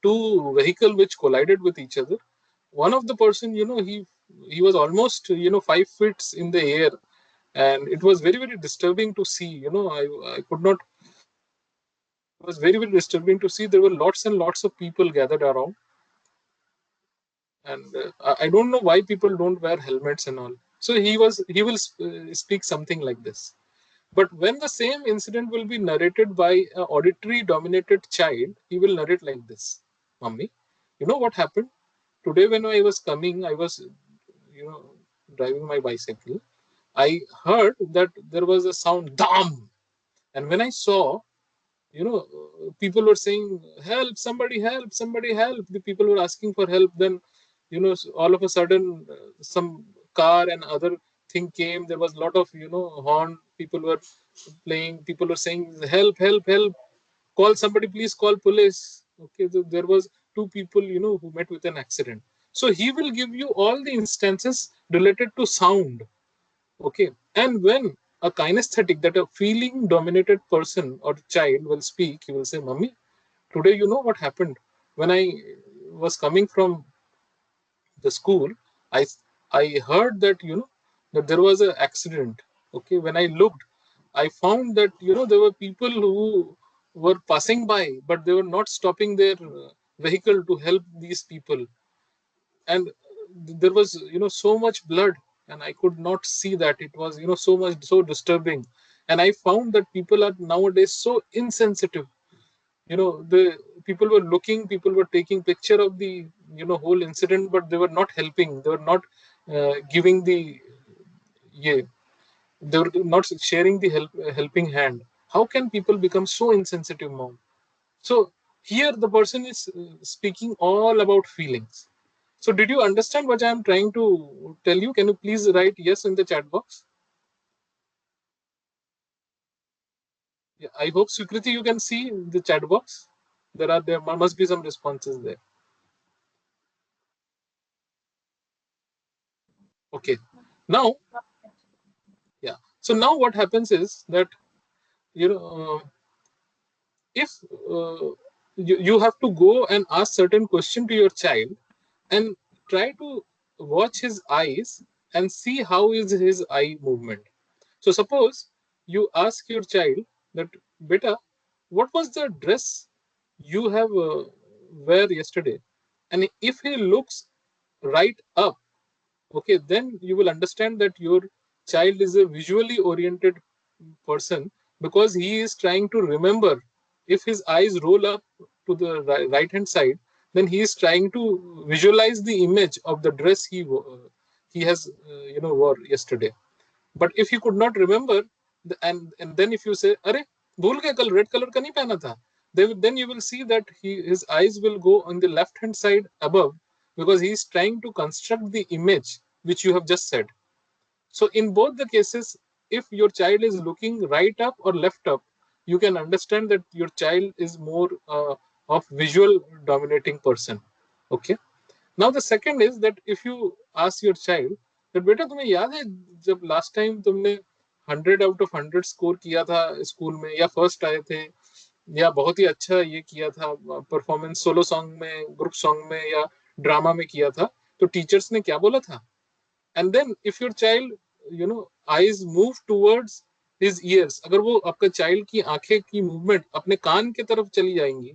two vehicle which collided with each other. One of the person, he was almost 5 feet in the air, and it was very, very disturbing to see. I could not. It was very, very disturbing to see. There were lots and lots of people gathered around, and I don't know why people don't wear helmets and all. So he will speak something like this. But when the same incident will be narrated by an auditory dominated child, he will narrate like this: Mummy, you know what happened? Today when I was coming, I was, you know, driving my bicycle. I heard that there was a sound, dam. And when I saw, people were saying, help, somebody help. The people were asking for help. Then, all of a sudden, some car and other thing came. There was a lot of, horn. People were playing. People were saying, help, help, help. Call somebody, please call police. Okay, so there was two people, who met with an accident. So he will give you all the instances related to sound. Okay. And when a kinesthetic, that a feeling dominated person or child will speak, he will say, Mummy, today you know what happened? When I was coming from the school, I I heard that that there was an accident. Okay, when I looked, I found that there were people who were passing by, but they were not stopping their vehicle to help these people, and there was so much blood, and I could not see that. It was so much, so disturbing. And I found that people are nowadays so insensitive. The people were looking, people were taking picture of the whole incident, but they were not helping, they were not giving the, yeah, they were not sharing the helping hand. How can people become so insensitive, mom? So here the person is speaking all about feelings. So did you understand what I am trying to tell you? Can you please write yes in the chat box? Yeah, I hope, Sukriti, you can see the chat box. There must be some responses there. Okay. Now, yeah. So now what happens is that you know if you have to go and ask certain question to your child, and try to watch his eyes and see how is his eye movement. So suppose you ask your child that, beta, what was the dress you have wear yesterday? And if he looks right up, okay, then you will understand that your child is a visually oriented person, because he is trying to remember. If his eyes roll up to the right hand side, then he is trying to visualize the image of the dress he has wore yesterday. But if he could not remember, and then if you say, अरे भूल गए कल red color का नहीं पहना था, then you will see that his eyes will go on the left hand side above, because he is trying to construct the image which you have just said. So in both the cases, if your child is looking right up or left up, you can understand that your child is more of visual dominating person. Okay. Now the second is that if you ask your child that, बेटा तुम्हें याद है जब last time तुमने 100 out of 100 score किया था school में, या फर्स्ट आए थे, या बहुत ही अच्छा ये किया था परफॉर्मेंस सोलो सॉन्ग में, ग्रुप सॉन्ग में, या ड्रामा में किया था, तो टीचर्स ने क्या बोला था? And then if your child eyes move towards his ears, अगर वो आपका चाइल्ड की आंखें की मूवमेंट अपने कान की तरफ चली जाएंगी,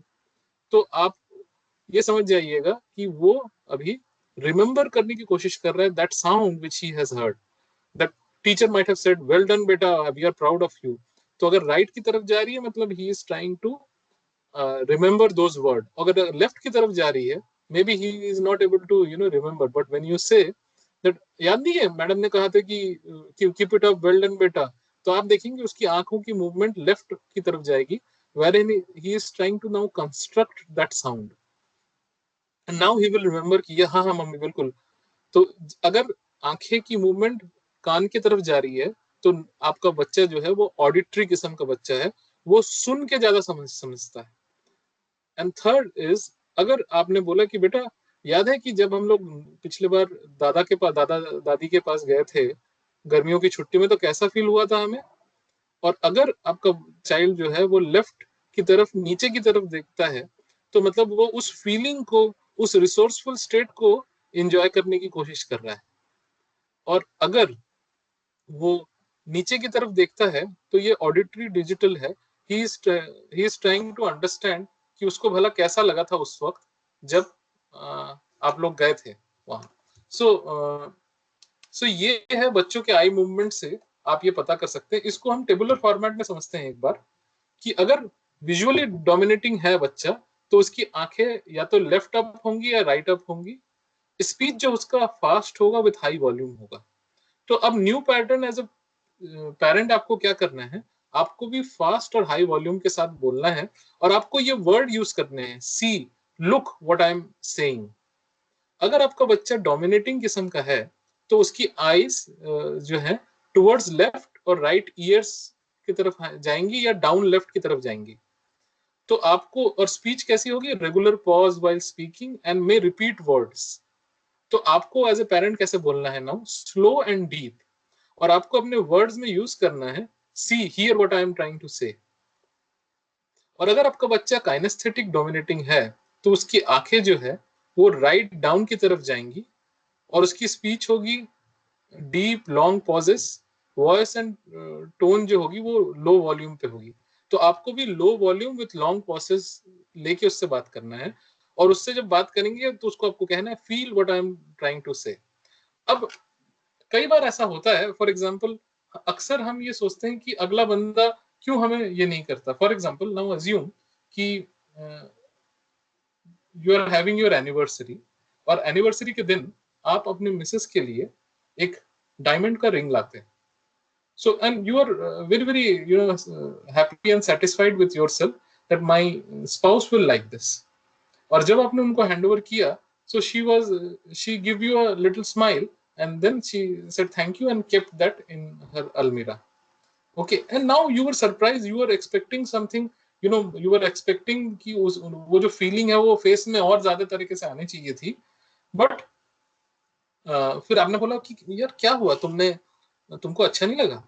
तो आप ये समझ जाइएगा कि वो अभी रिमेंबर करने की कोशिश कर रहा है that sound which he has heard, that teacher might have said well done बेटा, we are proud of you. तो अगर राइट की तरफ जा रही है, मतलब he is trying to remember those word. अगर लेफ्ट की तरफ जा रही है, maybe he is not able to remember, but when you say that, याद नहीं है मैडम ने कहा था कि keep it up, well done बेटा, तो आप देखेंगे उसकी आंखों की मूवमेंट लेफ्ट की तरफ जाएगी, wherein he is trying to now construct that sound, and now he will remember कि हाँ हाँ मम्मी बिल्कुल। तो अगर आंखें की मूवमेंट कान की तरफ जा रही है, तो आपका बच्चा जो है वो ऑडिटरी किस्म का बच्चा है, वो सुन के ज्यादा समझता है। एंड थर्ड इज, अगर आपने बोला कि बेटा याद है कि जब हम लोग पिछले बार दादा दादी के पास गए थे गर्मियों की छुट्टी में, तो कैसा फील हुआ था हमें? और अगर आपका चाइल्ड जो है वो लेफ्ट की तरफ, नीचे की तरफ देखता है, तो मतलब वो उस फीलिंग को, उस रिसोर्सफुल स्टेट को एंजॉय करने की कोशिश कर रहा है। और अगर वो नीचे की तरफ देखता है, तो ये ऑडिटरी डिजिटल है, he is trying to understand कि उसको भला कैसा लगा था उस वक्त जब आप लोग गए थे वहां। सो ये है बच्चों के आई मूवमेंट से आप ये पता कर सकते हैं। इसको हम टेबुलर फॉर्मेट में समझते हैं एक बार, कि अगर विजुअली डोमिनेटिंग है बच्चा, तो उसकी आंखें या तो लेफ्ट अप होंगी या राइट अप होंगी। स्पीच जो उसका फास्ट होगा विथ हाई वॉल्यूम होगा। तो अब new pattern as a parent आपको क्या करना है, आपको भी फास्ट और हाई वॉल्यूम के साथ बोलना है, और आपको ये वर्ड यूज करने हैं, see, look what I am saying. अगर आपका बच्चा डोमिनेटिंग किस्म का है, तो उसकी आईज जो है टुवर्ड्स लेफ्ट और राइट ईयर्स की तरफ जाएंगी, या डाउन लेफ्ट की तरफ जाएंगी। तो आपको, और स्पीच कैसी होगी, regular pause while speaking and may repeat words. तो आपको एज ए पेरेंट कैसे बोलना है नाउ, स्लो एंड डीप, और आपको अपने वर्ड्स में यूज करना है, see here what I am trying to say. और अगर आपका बच्चा काइनेस्थेटिक डोमिनेटिंग है, तो उसकी आंखें जो है वो राइट डाउन की तरफ जाएंगी, और उसकी स्पीच होगी deep long pauses, voice and tone जो होगी वो लो वॉल्यूम पे होगी। तो आपको भी low volume with long pauses लेके उससे बात करना है, और उससे जब बात करेंगे तो उसको आपको कहना है feel what I am trying to say. अब कई बार ऐसा होता है, फॉर एग्जाम्पल अक्सर हम ये सोचते हैं कि अगला बंदा क्यों हमें ये नहीं करता। फॉर एग्जाम्पल नाउ अज्यूम कि you are having your anniversary, और एनिवर्सरी के दिन आप अपने मिसेस के लिए एक डायमंड का रिंग लाते हैं। So and you are very very happy and satisfied with yourself that my spouse will like this. और जब आपने उनको हैंड ओवर किया, so she give you a little smile, and then she said thank you and kept that in her almirah. Okay, and now you were surprised, you were expecting something, you were expecting कि वो जो feeling है वो face में और ज्यादा तरीके से आनी चाहिए थी, बट फिर आपने बोला कि यार क्या हुआ, तुमको अच्छा नहीं लगा।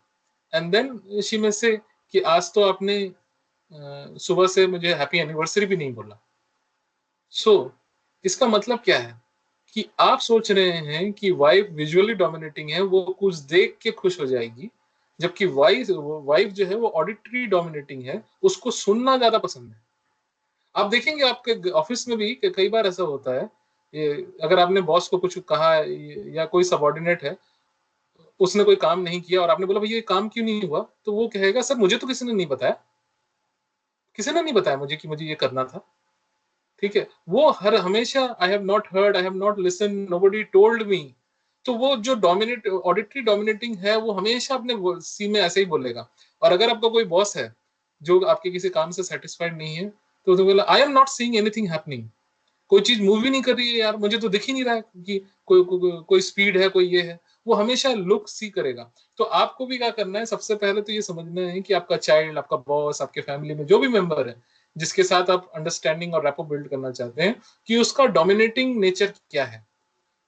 एंड देन शी में से कि आज तो आपने सुबह से मुझे हैप्पी एनिवर्सरी भी नहीं बोला। सो इसका मतलब क्या है कि आप सोच रहे हैं कि वाइफ विजुअली डोमिनेटिंग है, वो कुछ देख के खुश हो जाएगी, जबकि वाइफ जो है वो ऑडिटरी डोमिनेटिंग है, उसको सुनना ज्यादा पसंद है। आप देखेंगे आपके ऑफिस में भी कई बार ऐसा होता है, ये अगर आपने बॉस को कुछ कहा या कोई सबॉर्डिनेट है, उसने कोई काम नहीं किया और आपने बोला भैया ये काम क्यों नहीं हुआ, तो वो कहेगा सर मुझे तो किसी ने नहीं बताया, किसी ने नहीं बताया मुझे कि मुझे ये करना था। ठीक है, वो हर हमेशा I have not heard, I have not listen, nobody told me. तो वो जो डोमिनेट ऑडिटरी डोमिनेटिंग है, वो हमेशा अपने सी में ऐसे ही बोलेगा। और अगर आपका कोई बॉस है जो आपके किसी काम से सेटिस्फाइड नहीं है, तो बोला I am not seeing anything happening, कोई चीज मूव ही नहीं कर रही है यार, मुझे तो दिख ही नहीं रहा है कि कोई स्पीड है, कोई ये है। वो हमेशा लुक सी करेगा। तो आपको भी क्या करना है, सबसे पहले तो ये समझना है कि आपका चाइल्ड, आपका बॉस, आपके फैमिली में जो भी मेंबर है जिसके साथ आप अंडरस्टैंडिंग और रैपो बिल्ड करना चाहते हैं, कि उसका डोमिनेटिंग नेचर क्या है।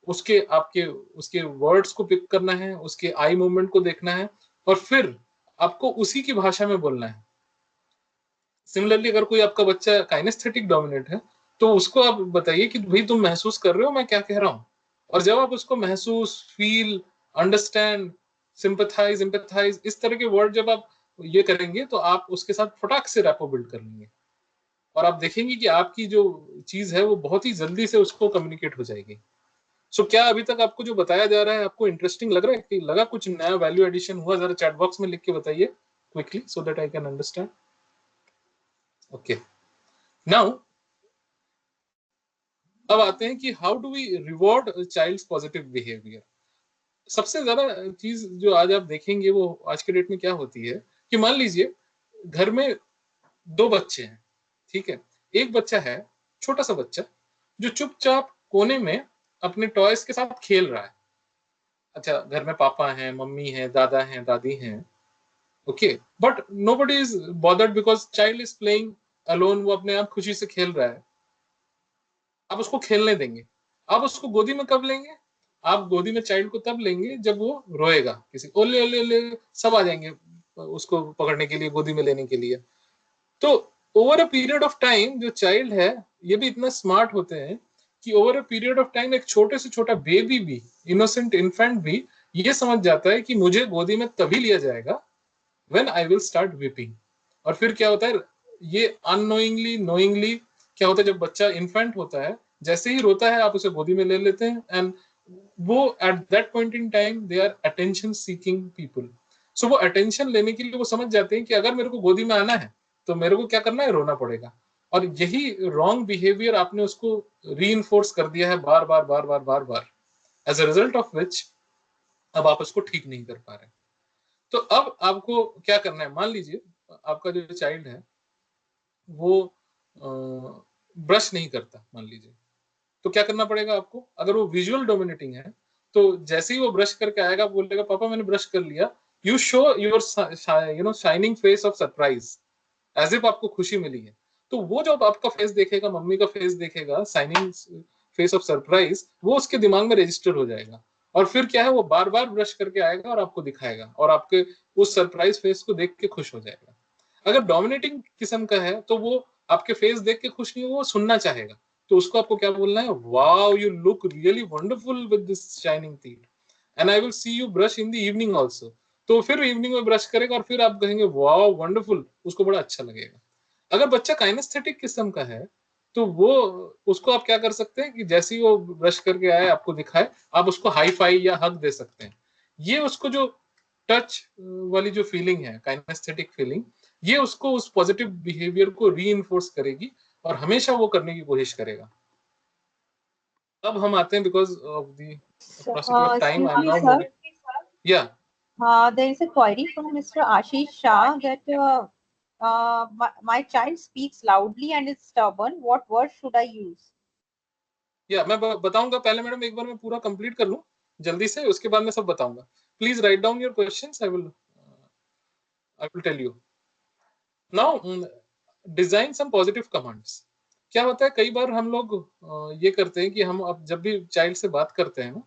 उसके वर्ड्स को पिक करना है, उसके आई मूवमेंट को देखना है, और फिर आपको उसी की भाषा में बोलना है। सिमिलरली अगर कोई आपका बच्चा काइनेस्थेटिक डोमिनेंट है तो उसको आप बताइए कि भाई तुम महसूस कर रहे हो मैं क्या कह रहा हूं, और जब आप उसको महसूस, फील, अंडरस्टैंड, सिंपथाइज, एम्पैथाइज, इस तरह के वर्ड जब आप ये करेंगे तो आप उसके साथ फटाक से रैपो बिल्ड कर लेंगे, और आप देखेंगे कि आपकी जो चीज है वो बहुत ही जल्दी से उसको कम्युनिकेट हो जाएगी। सो क्या अभी तक आपको जो बताया जा रहा है आपको इंटरेस्टिंग लग रहा है, कि लगा कुछ नया वैल्यू एडिशन हुआ? जरा चैट बॉक्स में लिख के बताइए quickly so that I can understand. Okay, now अब आते हैं कि how do we reward child's positive behaviour. सबसे ज्यादा चीज जो आज आप देखेंगे वो आज के डेट में क्या होती है कि मान लीजिए घर में दो बच्चे हैं, ठीक है, एक बच्चा है, छोटा सा बच्चा, जो चुपचाप कोने में अपने टॉयज के साथ खेल रहा है। अच्छा, घर में पापा हैं, मम्मी है, दादा हैं, दादी हैं, okay, but nobody is bothered because child is playing alone, वो अपने आप खुशी से खेल रहा है। आप उसको खेलने देंगे। आप उसको गोदी में कब लेंगे? आप गोदी में चाइल्ड को तब लेंगे जब वो रोएगा, किसी ओले ओले ओले सब आ जाएंगे उसको पकड़ने के लिए, गोदी में लेने के लिए। तो over a period of time जो चाइल्ड है ये भी इतना स्मार्ट होते हैं कि over a period of time एक छोटे से छोटा बेबी भी, इनोसेंट इन्फेंट भी ये समझ जाता है कि मुझे गोदी में तभी लिया जाएगा when I will start weeping. और फिर क्या होता है, ये अननोइंगली नोइंगली क्या होता है, जब बच्चा इन्फेंट होता है जैसे ही रोता है आप उसे गोदी में ले लेते हैं, एंड वो at that point in time they are attention seeking people. So वो अटेंशन लेने के लिए वो समझ जाते हैं कि अगर मेरे को गोदी में आना है तो मेरे को क्या करना है, रोना पड़ेगा। और यही रॉन्ग बिहेवियर आपने उसको री कर दिया है बार बार बार बार बार बार, as a result of which अब आप उसको ठीक नहीं कर पा रहे। तो अब आपको क्या करना है, मान लीजिए आपका जो चाइल्ड है वो ब्रश नहीं करता मान लीजिए, तो क्या करना पड़ेगा आपको? अगर वो विजुअल डोमिनेटिंग है तो जैसे ही वो ब्रश करके आएगा बोलेगा पापा मैंने ब्रश कर लिया, you show your shining face of surprise, as if आपको खुशी मिली है। तो वो जब आपका फेस देखेगा, मम्मी का फेस देखेगा, साइनिंग फेस ऑफ सरप्राइज, वो उसके दिमाग में रजिस्टर हो जाएगा। और फिर क्या है, वो बार बार ब्रश करके आएगा और आपको दिखाएगा, और आपके उस सरप्राइज फेस को देख के खुश हो जाएगा। अगर डोमिनेटिंग किस्म का है तो वो आपके फेस देख के खुश नहीं, वो सुनना चाहेगा। तो उसको आपको क्या बोलना है, wow you look really wonderful with this shining teeth, and I will see you brush in the evening also. तो फिर इवनिंग में ब्रश करेगा और फिर आप कहेंगे वाओ वंडरफुल, उसको बड़ा अच्छा लगेगा। अगर बच्चा काइनेस्थेटिक किस्म का है तो वो उसको आप क्या कर सकते हैं कि जैसे ही वो ब्रश करके आए आपको दिखाए, आप उसको हाई फाई या हग दे सकते हैं। ये उसको जो टच वाली जो फीलिंग है, काइनेस्थेटिक फीलिंग, ये उसको उस पॉजिटिव बिहेवियर को री करेगी और हमेशा वो करने की कोशिश करेगा। अब हम आते हैं, because of the paucity of time, Excuse I'm me, now sir. moving. Yeah, There is a query from Mr. Ashish Shah that my child speaks loudly and is stubborn. What word should I use? या मैं बताऊंगा, पहले madam एक बार मैं पूरा complete कर लूं जल्दी से, उसके बाद मैं सब बताऊंगा। Please write down your questions, I will tell you now. Design some positive commands. क्या होता है, कई बार हम लोग ये करते हैं कि हम अब जब भी चाइल्ड से बात करते हैं ना,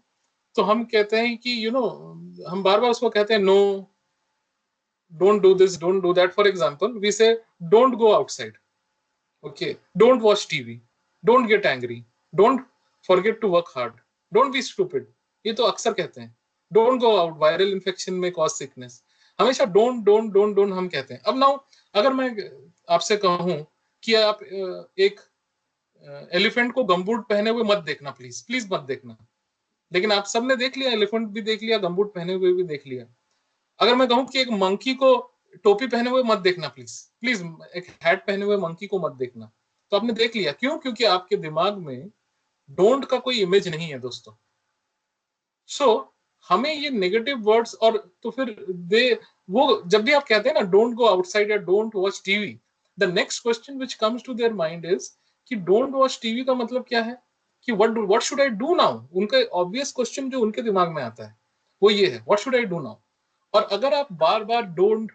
तो हम कहते हैं कि हम बार बार उसको कहते हैं no, don't do this, don't do that. For example we say don't go outside, okay, don't watch tv, don't get angry, don't forget to work hard, don't be stupid। ये तो अक्सर कहते हैं। don't go out, viral infection में cause sickness, हमेशा don't don't don't don't हम कहते हैं। अब नाउ अगर मैं आपसे कहूं कि आप एक एलिफेंट को गमबूट पहने हुए मत देखना, प्लीज प्लीज मत देखना, लेकिन आप सबने देख लिया, एलिफेंट भी देख लिया, गमबूट पहने हुए भी देख लिया। अगर मैं कहूं कि एक मंकी को टोपी पहने हुए मत देखना, प्लीज प्लीज एक हैट पहने हुए मंकी को मत देखना, तो आपने देख लिया। क्यों? क्योंकि आपके दिमाग में डोंट का कोई इमेज नहीं है दोस्तों। सो हमें ये नेगेटिव वर्ड्स, और तो फिर दे वो जब भी आप कहते हैं ना डोंट गो आउटसाइड या don't watch TV, the next question which comes to their mind is कि डोंट वॉच टीवी का मतलब क्या है, कि what should I do now. उनका ऑब्वियस क्वेश्चन जो उनके दिमाग में आता है वो ये है, what should I do now. और अगर आप बार बार डोंट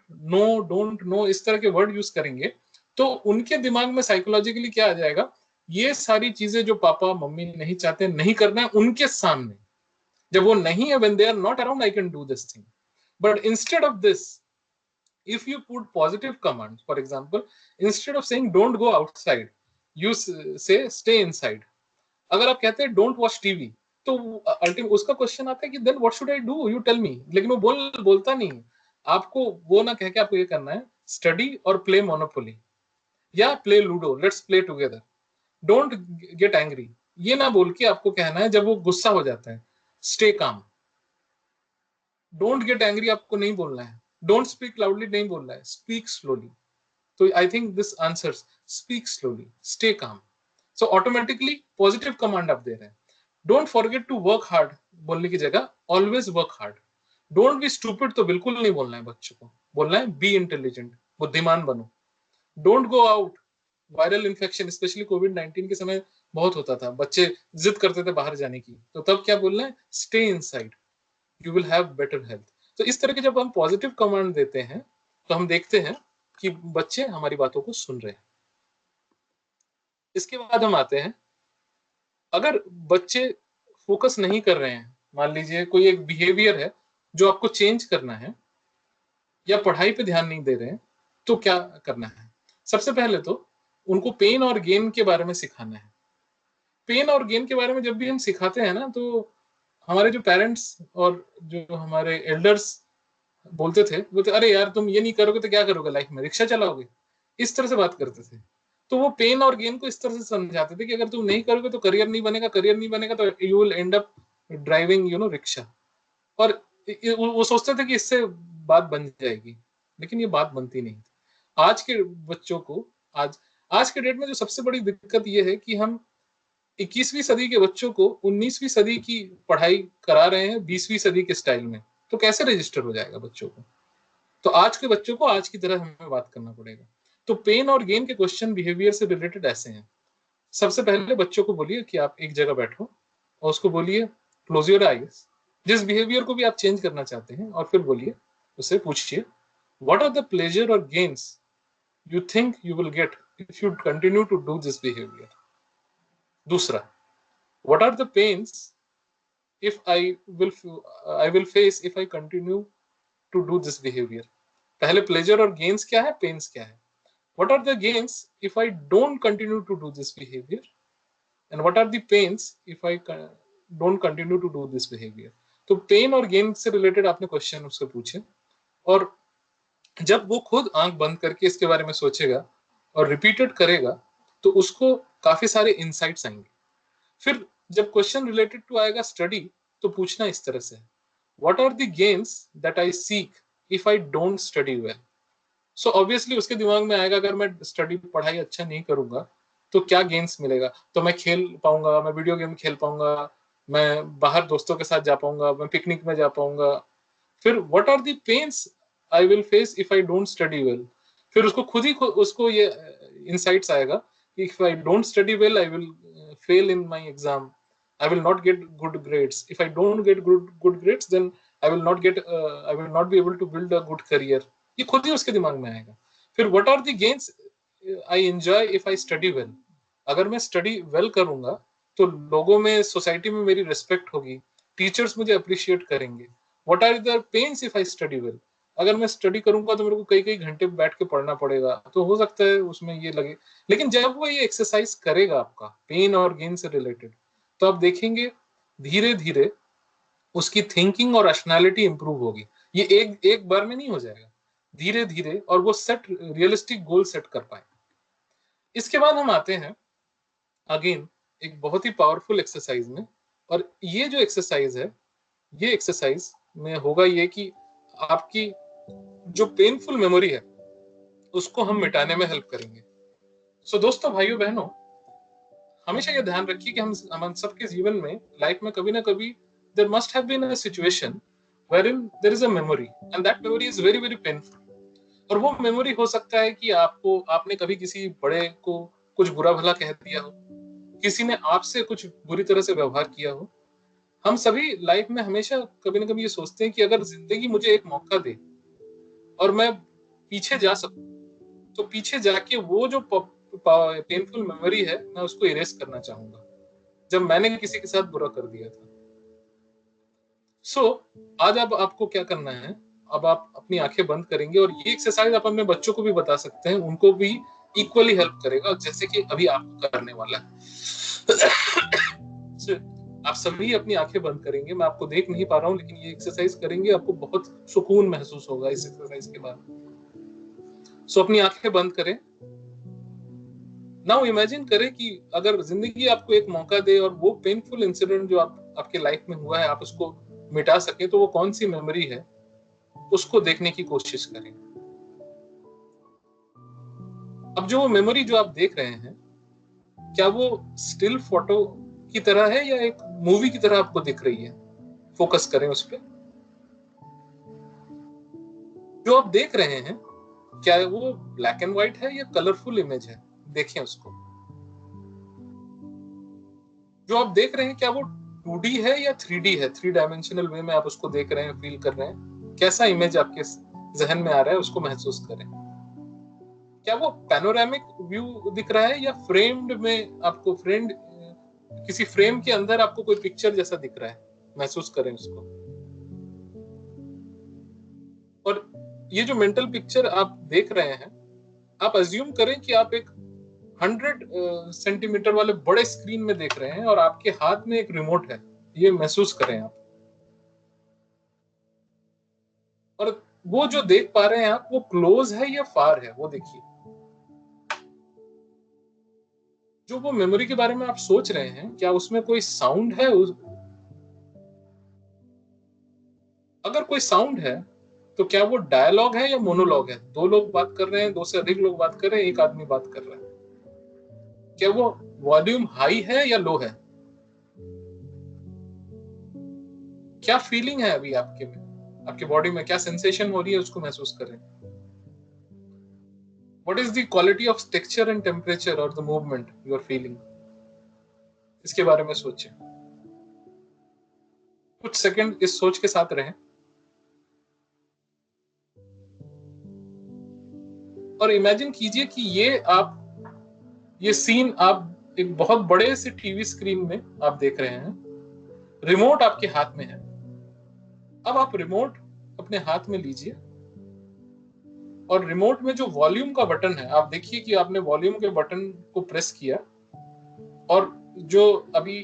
नो इस तरह के वर्ड यूज करेंगे तो उनके दिमाग में साइकोलॉजिकली क्या आ जाएगा, ये सारी चीजें जो पापा मम्मी नहीं चाहते नहीं करना है उनके सामने, जब वो नहीं है, when they are not around I can do this thing, but instead of this If you put positive command, for example, instead of saying don't go outside, you say stay inside. अगर आप कहते हैं don't watch TV, तो ultimate उसका question आता है कि then what should I do, you tell me. लेकिन वो बोलता नहीं है। आपको वो ना कह के आपको ये करना है स्टडी और प्ले मोनोपोली या play ludo, let's play together, don't get angry. ये ना बोल के आपको कहना है जब वो गुस्सा हो जाता है stay calm. Don't get angry आपको नहीं बोलना है, डोंट स्पीक लाउडली नहीं बोलना है, स्पीक स्लोली। तो I think this answers speak slowly, stay calm. So automatically positive command आप दे रहे हैं। Don't forget to work hard बोलने की जगह always work hard. Don't be stupid तो बिल्कुल नहीं बोलना है बच्चों को, बोलना है बी इंटेलिजेंट, बुद्धिमान बनो। Don't go out, viral infection specially कोविड-19 के समय बहुत होता था, बच्चे जिद करते थे बाहर जाने की, तो तब क्या बोलना है stay inside, you will have better health. तो इस तरह के जब हम पॉजिटिव कमांड देते हैं तो हम देखते हैं कि बच्चे हमारी बातों को सुन रहे हैं। इसके बाद हम आते हैं, अगर बच्चे फोकस नहीं कर रहे हैं, मान लीजिए कोई एक बिहेवियर है जो आपको चेंज करना है या पढ़ाई पे ध्यान नहीं दे रहे हैं, तो क्या करना है? सबसे पहले तो उनको पेन और गेन के बारे में सिखाना है। पेन और गेन के बारे में जब भी हम सिखाते हैं ना, तो हमारे जो पेरेंट्स और जो हमारे एल्डर्स बोलते थे, बोलते अरे यार तुम ये नहीं करोगे तो क्या करोगे लाइफ में, रिक्शा चलाओगे, इस तरह से बात करते थे। तो वो पेन और गेन को इस तरह से समझाते थे कि अगर तुम नहीं करोगे तो करियर नहीं बनेगा, करियर नहीं बनेगा तो you will and up driving rickshaw. और वो सोचते थे कि इससे बात बन जाएगी, लेकिन ये बात बनती नहीं थी। आज के बच्चों को, आज आज के डेट में जो सबसे बड़ी दिक्कत ये है कि हम 21वीं सदी के बच्चों को 19वीं सदी की पढ़ाई करा रहे हैं 20वीं सदी के स्टाइल में, तो कैसे रजिस्टर हो जाएगा बच्चों को? तो आज के बच्चों को आज की तरह हमें बात करना पड़ेगा। तो पेन और गेन के क्वेश्चन बिहेवियर से रिलेटेड ऐसे हैं। सबसे पहले बच्चों को बोलिए कि आप एक जगह बैठो और उसको बोलिए क्लोज योर आईज, जिस बिहेवियर को भी आप चेंज करना चाहते हैं, और फिर बोलिए, उससे पूछिए व्हाट आर द प्लेजर और gains you think you will get if you continue to do this behaviour. दूसरा, what are the pains if I will face if I continue to do this behavior। पहले pleasure और gains क्या है, pens क्या है। what are the gains if I don't continue to do this behavior and what are the pains if I don't continue to do this behavior। तो pen और gain से related आपने question उससे पूछे, और जब वो खुद आंख बंद करके इसके बारे में सोचेगा और रिपीटेड करेगा तो उसको काफी सारे इंसाइट्स आएंगे। फिर जब क्वेश्चन रिलेटेड टू आएगा स्टडी, तो पूछना इस तरह से, what are the gains that I seek if I don't study well. So obviously उसके दिमाग में आएगा अगर मैं स्टडी पढ़ाई अच्छा नहीं करूंगा तो क्या गेन्स मिलेगा, तो मैं खेल पाऊंगा, मैं वीडियो गेम खेल पाऊंगा, मैं बाहर दोस्तों के साथ जा पाऊंगा, मैं पिकनिक में जा पाऊंगा। फिर what are the pains I will face if I don't study well. फिर उसको खुद ही उसको ये इंसाइट्स आएगा, if I don't study well I will fail in my exam, I will not get good grades, if I don't get good grades then I will not get I will not be able to build a good career। ये खुद ही उसके दिमाग में आएगा। फिर what are the gains I enjoy if I study well। अगर मैं study well करूंगा तो लोगों में, सोसाइटी में मेरी रिस्पेक्ट होगी, टीचर्स मुझे अप्रिशिएट करेंगे। what are the pains if I study well। अगर मैं स्टडी करूंगा तो मेरे को कई कई घंटे बैठ के पढ़ना पड़ेगा, तो हो सकता है उसमें ये लगे। लेकिन जब वो ये एक्सरसाइज करेगा आपका पेन और गेन से रिलेटेड, तो आप देखेंगे धीरे धीरे उसकी थिंकिंग और रैशनैलिटी इंप्रूव होगी। ये एक बार में नहीं हो जाएगा, धीरे धीरे, और वो सेट रियलिस्टिक गोल सेट कर पाए। इसके बाद हम आते हैं अगेन एक बहुत ही पावरफुल एक्सरसाइज में, और ये जो एक्सरसाइज है, ये एक्सरसाइज में होगा ये कि आपकी जो पेनफुल मेमोरी है उसको हम मिटाने में हेल्प करेंगे। सो दोस्तों, भाइयों बहनों, हमेशा ये ध्यान रखिए कि हम सबके जीवन में, लाइफ में कभी ना कभी there must have been a situation wherein there is a memory and that memory is very very painful। और वो मेमोरी हो सकता है कि आपने कभी किसी बड़े को कुछ बुरा भला कह दिया हो, किसी ने आपसे कुछ बुरी तरह से व्यवहार किया हो। हम सभी लाइफ में हमेशा कभी ना कभी ये सोचते हैं कि अगर जिंदगी मुझे एक मौका दे और मैं पीछे जा सकूं, तो पीछे जाके वो जो पेनफुल मेमोरी है मैं उसको इरेज करना चाहूंगा, जब मैंने किसी के साथ बुरा कर दिया था। सो आज अब आपको क्या करना है, अब आप अपनी आंखें बंद करेंगे और ये एक्सरसाइज आप अपने बच्चों को भी बता सकते हैं, उनको भी इक्वली हेल्प करेगा, जैसे कि अभी आपको करने वाला है। आप सभी अपनी आंखें बंद करेंगे, मैं आपको देख नहीं पा रहा हूं, लेकिन ये एक्सरसाइज करेंगे, आपको बहुत सुकून महसूस होगा इस एक्सरसाइज के बाद। सो अपनी आंखें बंद करें। नाउ इमेजिन करें कि अगर जिंदगी आपको एक मौका दे और वो पेनफुल इंसिडेंट जो आपके लाइफ में हुआ है आप उसको मिटा सके, तो वो कौन सी मेमोरी है, उसको देखने की कोशिश करें। अब जो मेमोरी जो आप देख रहे हैं, क्या वो स्टिल फोटो की तरह है या एक मूवी की तरह आपको दिख रही है? फोकस करें उस पर। जो आप देख रहे हैं, क्या वो ब्लैक एंड व्हाइट है या कलरफुल इमेज है? देखें उसको। जो आप देख रहे हैं, क्या वो 2D है या 3D है? 3 डायमेंशनल वे में आप उसको देख रहे हैं, फील कर रहे हैं, कैसा इमेज आपके जहन में आ रहा है, उसको महसूस करें। क्या वो पैनोरामिक व्यू दिख रहा है या फ्रेम्ड में आपको किसी फ्रेम के अंदर आपको कोई पिक्चर जैसा दिख रहा है? महसूस करें उसको। और ये जो मेंटल पिक्चर आप देख रहे हैं, आप अज्यूम करें कि आप एक 100 सेंटीमीटर वाले बड़े स्क्रीन में देख रहे हैं और आपके हाथ में एक रिमोट है। ये महसूस करें आप। और वो जो देख पा रहे हैं आप, वो क्लोज है या फार है, वो देखिए। जो वो मेमोरी के बारे में आप सोच रहे हैं, क्या उसमें कोई साउंड है? अगर कोई साउंड है तो क्या वो डायलॉग है या मोनोलॉग है? दो लोग बात कर रहे हैं, दो से अधिक लोग बात कर रहे हैं, एक आदमी बात कर रहा है। क्या वो वॉल्यूम हाई है या लो है? क्या फीलिंग है अभी आपके बॉडी में क्या सेंसेशन हो रही है, उसको महसूस करें। What is the quality of texture and temperature और the movement you are feeling? इसके बारे में सोचें। कुछ सेकंड इस सोच के साथ रहें और इमेजिन कीजिए कि ये सीन आप एक बहुत बड़े से टीवी स्क्रीन में आप देख रहे हैं। रिमोट आपके हाथ में है। अब आप रिमोट अपने हाथ में लीजिए और रिमोट में जो वॉल्यूम का बटन है, आप देखिए कि आपने वॉल्यूम के बटन को प्रेस किया और जो अभी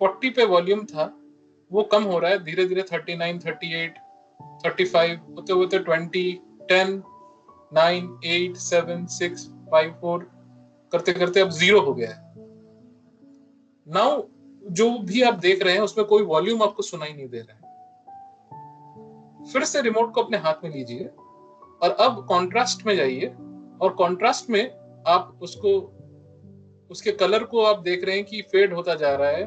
40 पे वॉल्यूम था वो कम हो रहा है धीरे धीरे, 39, 38, 35 होते होते 20, 10, 9, 8, 7, 6, 5, 4 करते करते अब 0 हो गया है। नाउ जो भी आप देख रहे हैं उसमें कोई वॉल्यूम आपको सुनाई नहीं दे रहा है। फिर से रिमोट को अपने हाथ में लीजिए और अब कॉन्ट्रास्ट में जाइए और कॉन्ट्रास्ट में आप उसके कलर को आप देख रहे हैं कि फेड होता जा रहा है।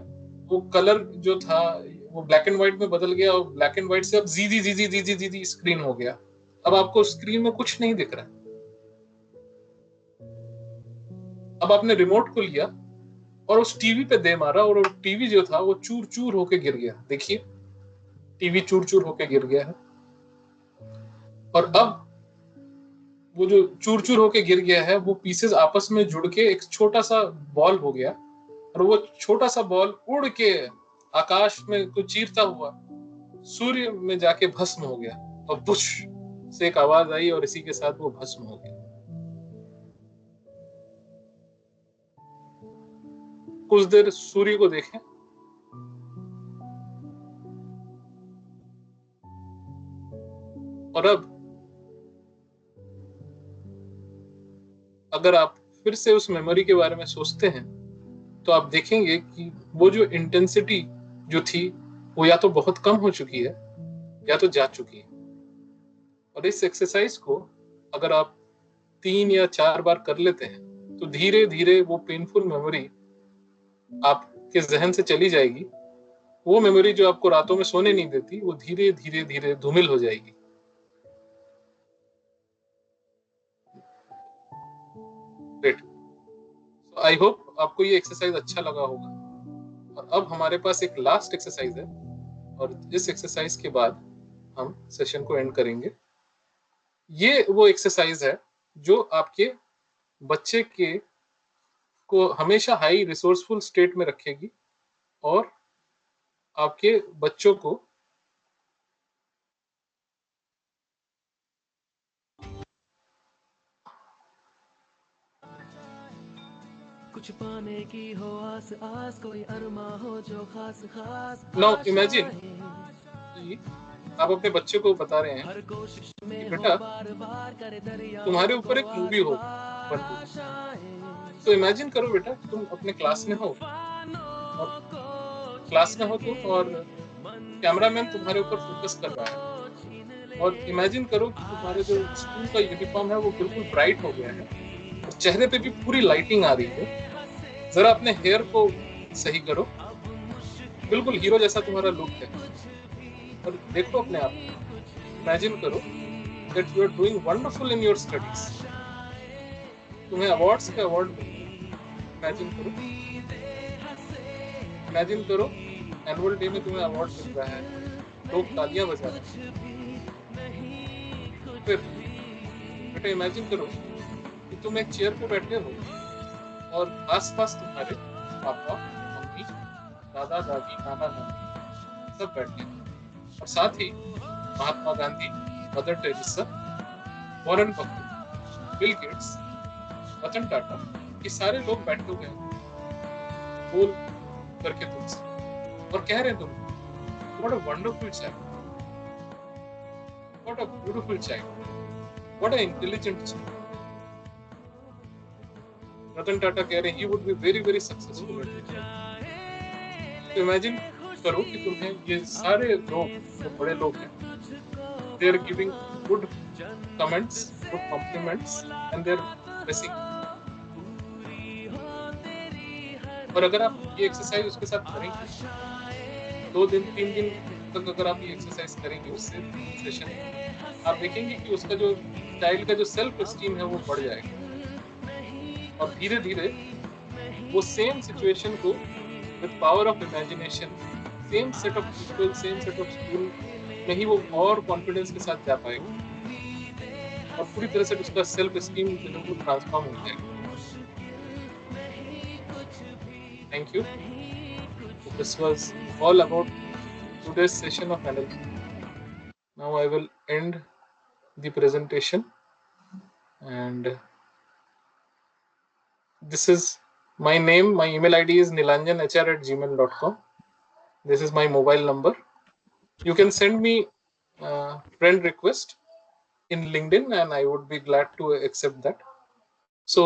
वो कलर जो था वो ब्लैक एंड व्हाइट में बदल गया और ब्लैक एंड व्हाइट से अब जी जी जी जी जी जी जी जी स्क्रीन हो गया। अब आपको स्क्रीन में कुछ नहीं दिख रहा है। अब आपने रिमोट को लिया और उस टीवी पे दे मारा और टीवी जो था वो चूर चूर होके गिर गया। देखिए टीवी चूर चूर होके गिर गया है। और अब वो जो चूर चूर होके गिर गया है वो पीसेस आपस में जुड़ के एक छोटा सा बॉल हो गया और वो छोटा सा बॉल उड़ के आकाश में को चीरता हुआ सूर्य में जाके भस्म हो गया और बुश से एक आवाज आई और इसी के साथ वो भस्म हो गया। कुछ देर सूर्य को देखें। और अब अगर आप फिर से उस मेमोरी के बारे में सोचते हैं तो आप देखेंगे कि वो जो इंटेंसिटी जो थी वो या तो बहुत कम हो चुकी है या तो जा चुकी है। और इस एक्सरसाइज को अगर आप 3 या 4 बार कर लेते हैं तो धीरे धीरे वो पेनफुल मेमोरी आपके जहन से चली जाएगी। वो मेमोरी जो आपको रातों में सोने नहीं देती वो धीरे धीरे धीरे धूमिल हो जाएगी। ग्रेट। आई होप आपको ये एक्सरसाइज अच्छा लगा होगा। और अब हमारे पास एक लास्ट एक्सरसाइज है और इस एक्सरसाइज के बाद हम सेशन को एंड करेंगे। ये वो एक्सरसाइज है जो आपके बच्चे के को हमेशा हाई रिसोर्सफुल स्टेट में रखेगी और आपके बच्चों को Now imagine कि आप अपने बच्चे को बता रहे हैं कि बेटा तुम्हारे ऊपर एक मूवी हो बनती है। तो इमेजिन करो बेटा कि तुम अपने क्लास में हो और तुम और कैमरामैन तुम्हारे ऊपर फोकस कर रहा है और इमेजिन करो कि तुम्हारे जो स्कूल का यूनिफॉर्म है वो बिल्कुल ब्राइट हो गया है और चेहरे पे भी पूरी लाइटिंग आ रही है। जरा अपने हेयर को सही करो, बिल्कुल हीरो जैसा तुम्हारा लुक है और देखो अपने आप को, इमेजिन करो that you are doing wonderful in your studies, तुम्हें अवार्ड्स पे अवार्ड मिल रहे हैं। इमेजिन करो एनुअल डे में तुम्हें अवार्ड मिल रहा है, लोग तालियां बजा रहे हैं। फिर बेटा इमेजिन करो कि तुम एक चेयर पे बैठे हो और आसपास तुम्हारे पापा मम्मी दादा दादी नाना नानी सब बैठे हैं और साथ ही Mahatma Gandhi, Mother Teresa, Warren Buffett, Bill Gates, Ratan Tata, ये सारे लोग बैठे हुए हैं बोल करके तुमसे और कह रहे हैं तुम what a wonderful child, what a beautiful child, what a intelligent child. Ratan Tata कह रहे हैं he would be very very successful. तो इमेजिन करो कि तुम्हें ये सारे लोग जो बड़े लोग हैं they are giving good comments, good compliments and they are blessing. और अगर आप ये एक्सरसाइज उसके साथ करेंगे 2 दिन 3 दिन तक, अगर आप ये एक्सरसाइज करेंगे उससे सेशन में, आप देखेंगे कि उसका जो चाइल्ड का जो सेल्फ एस्टीम है वो बढ़ जाएगा और धीरे धीरे वो सेम सिचुएशन को with power of imagination, same set of people, same set of school में ही वो और कॉन्फिडेंस के साथ जा पाएगा और पूरी तरह से उसका सेल्फ एस्टीम जो है वो ट्रांसफॉर्म हो जाएगा। Thank you. This was all about today's session of NLP. Now I will end the presentation, and this is my name. My email ID is nilanjanhr@gmail.com. This is my mobile number. You can send me friend request in LinkedIn, and I would be glad to accept that. So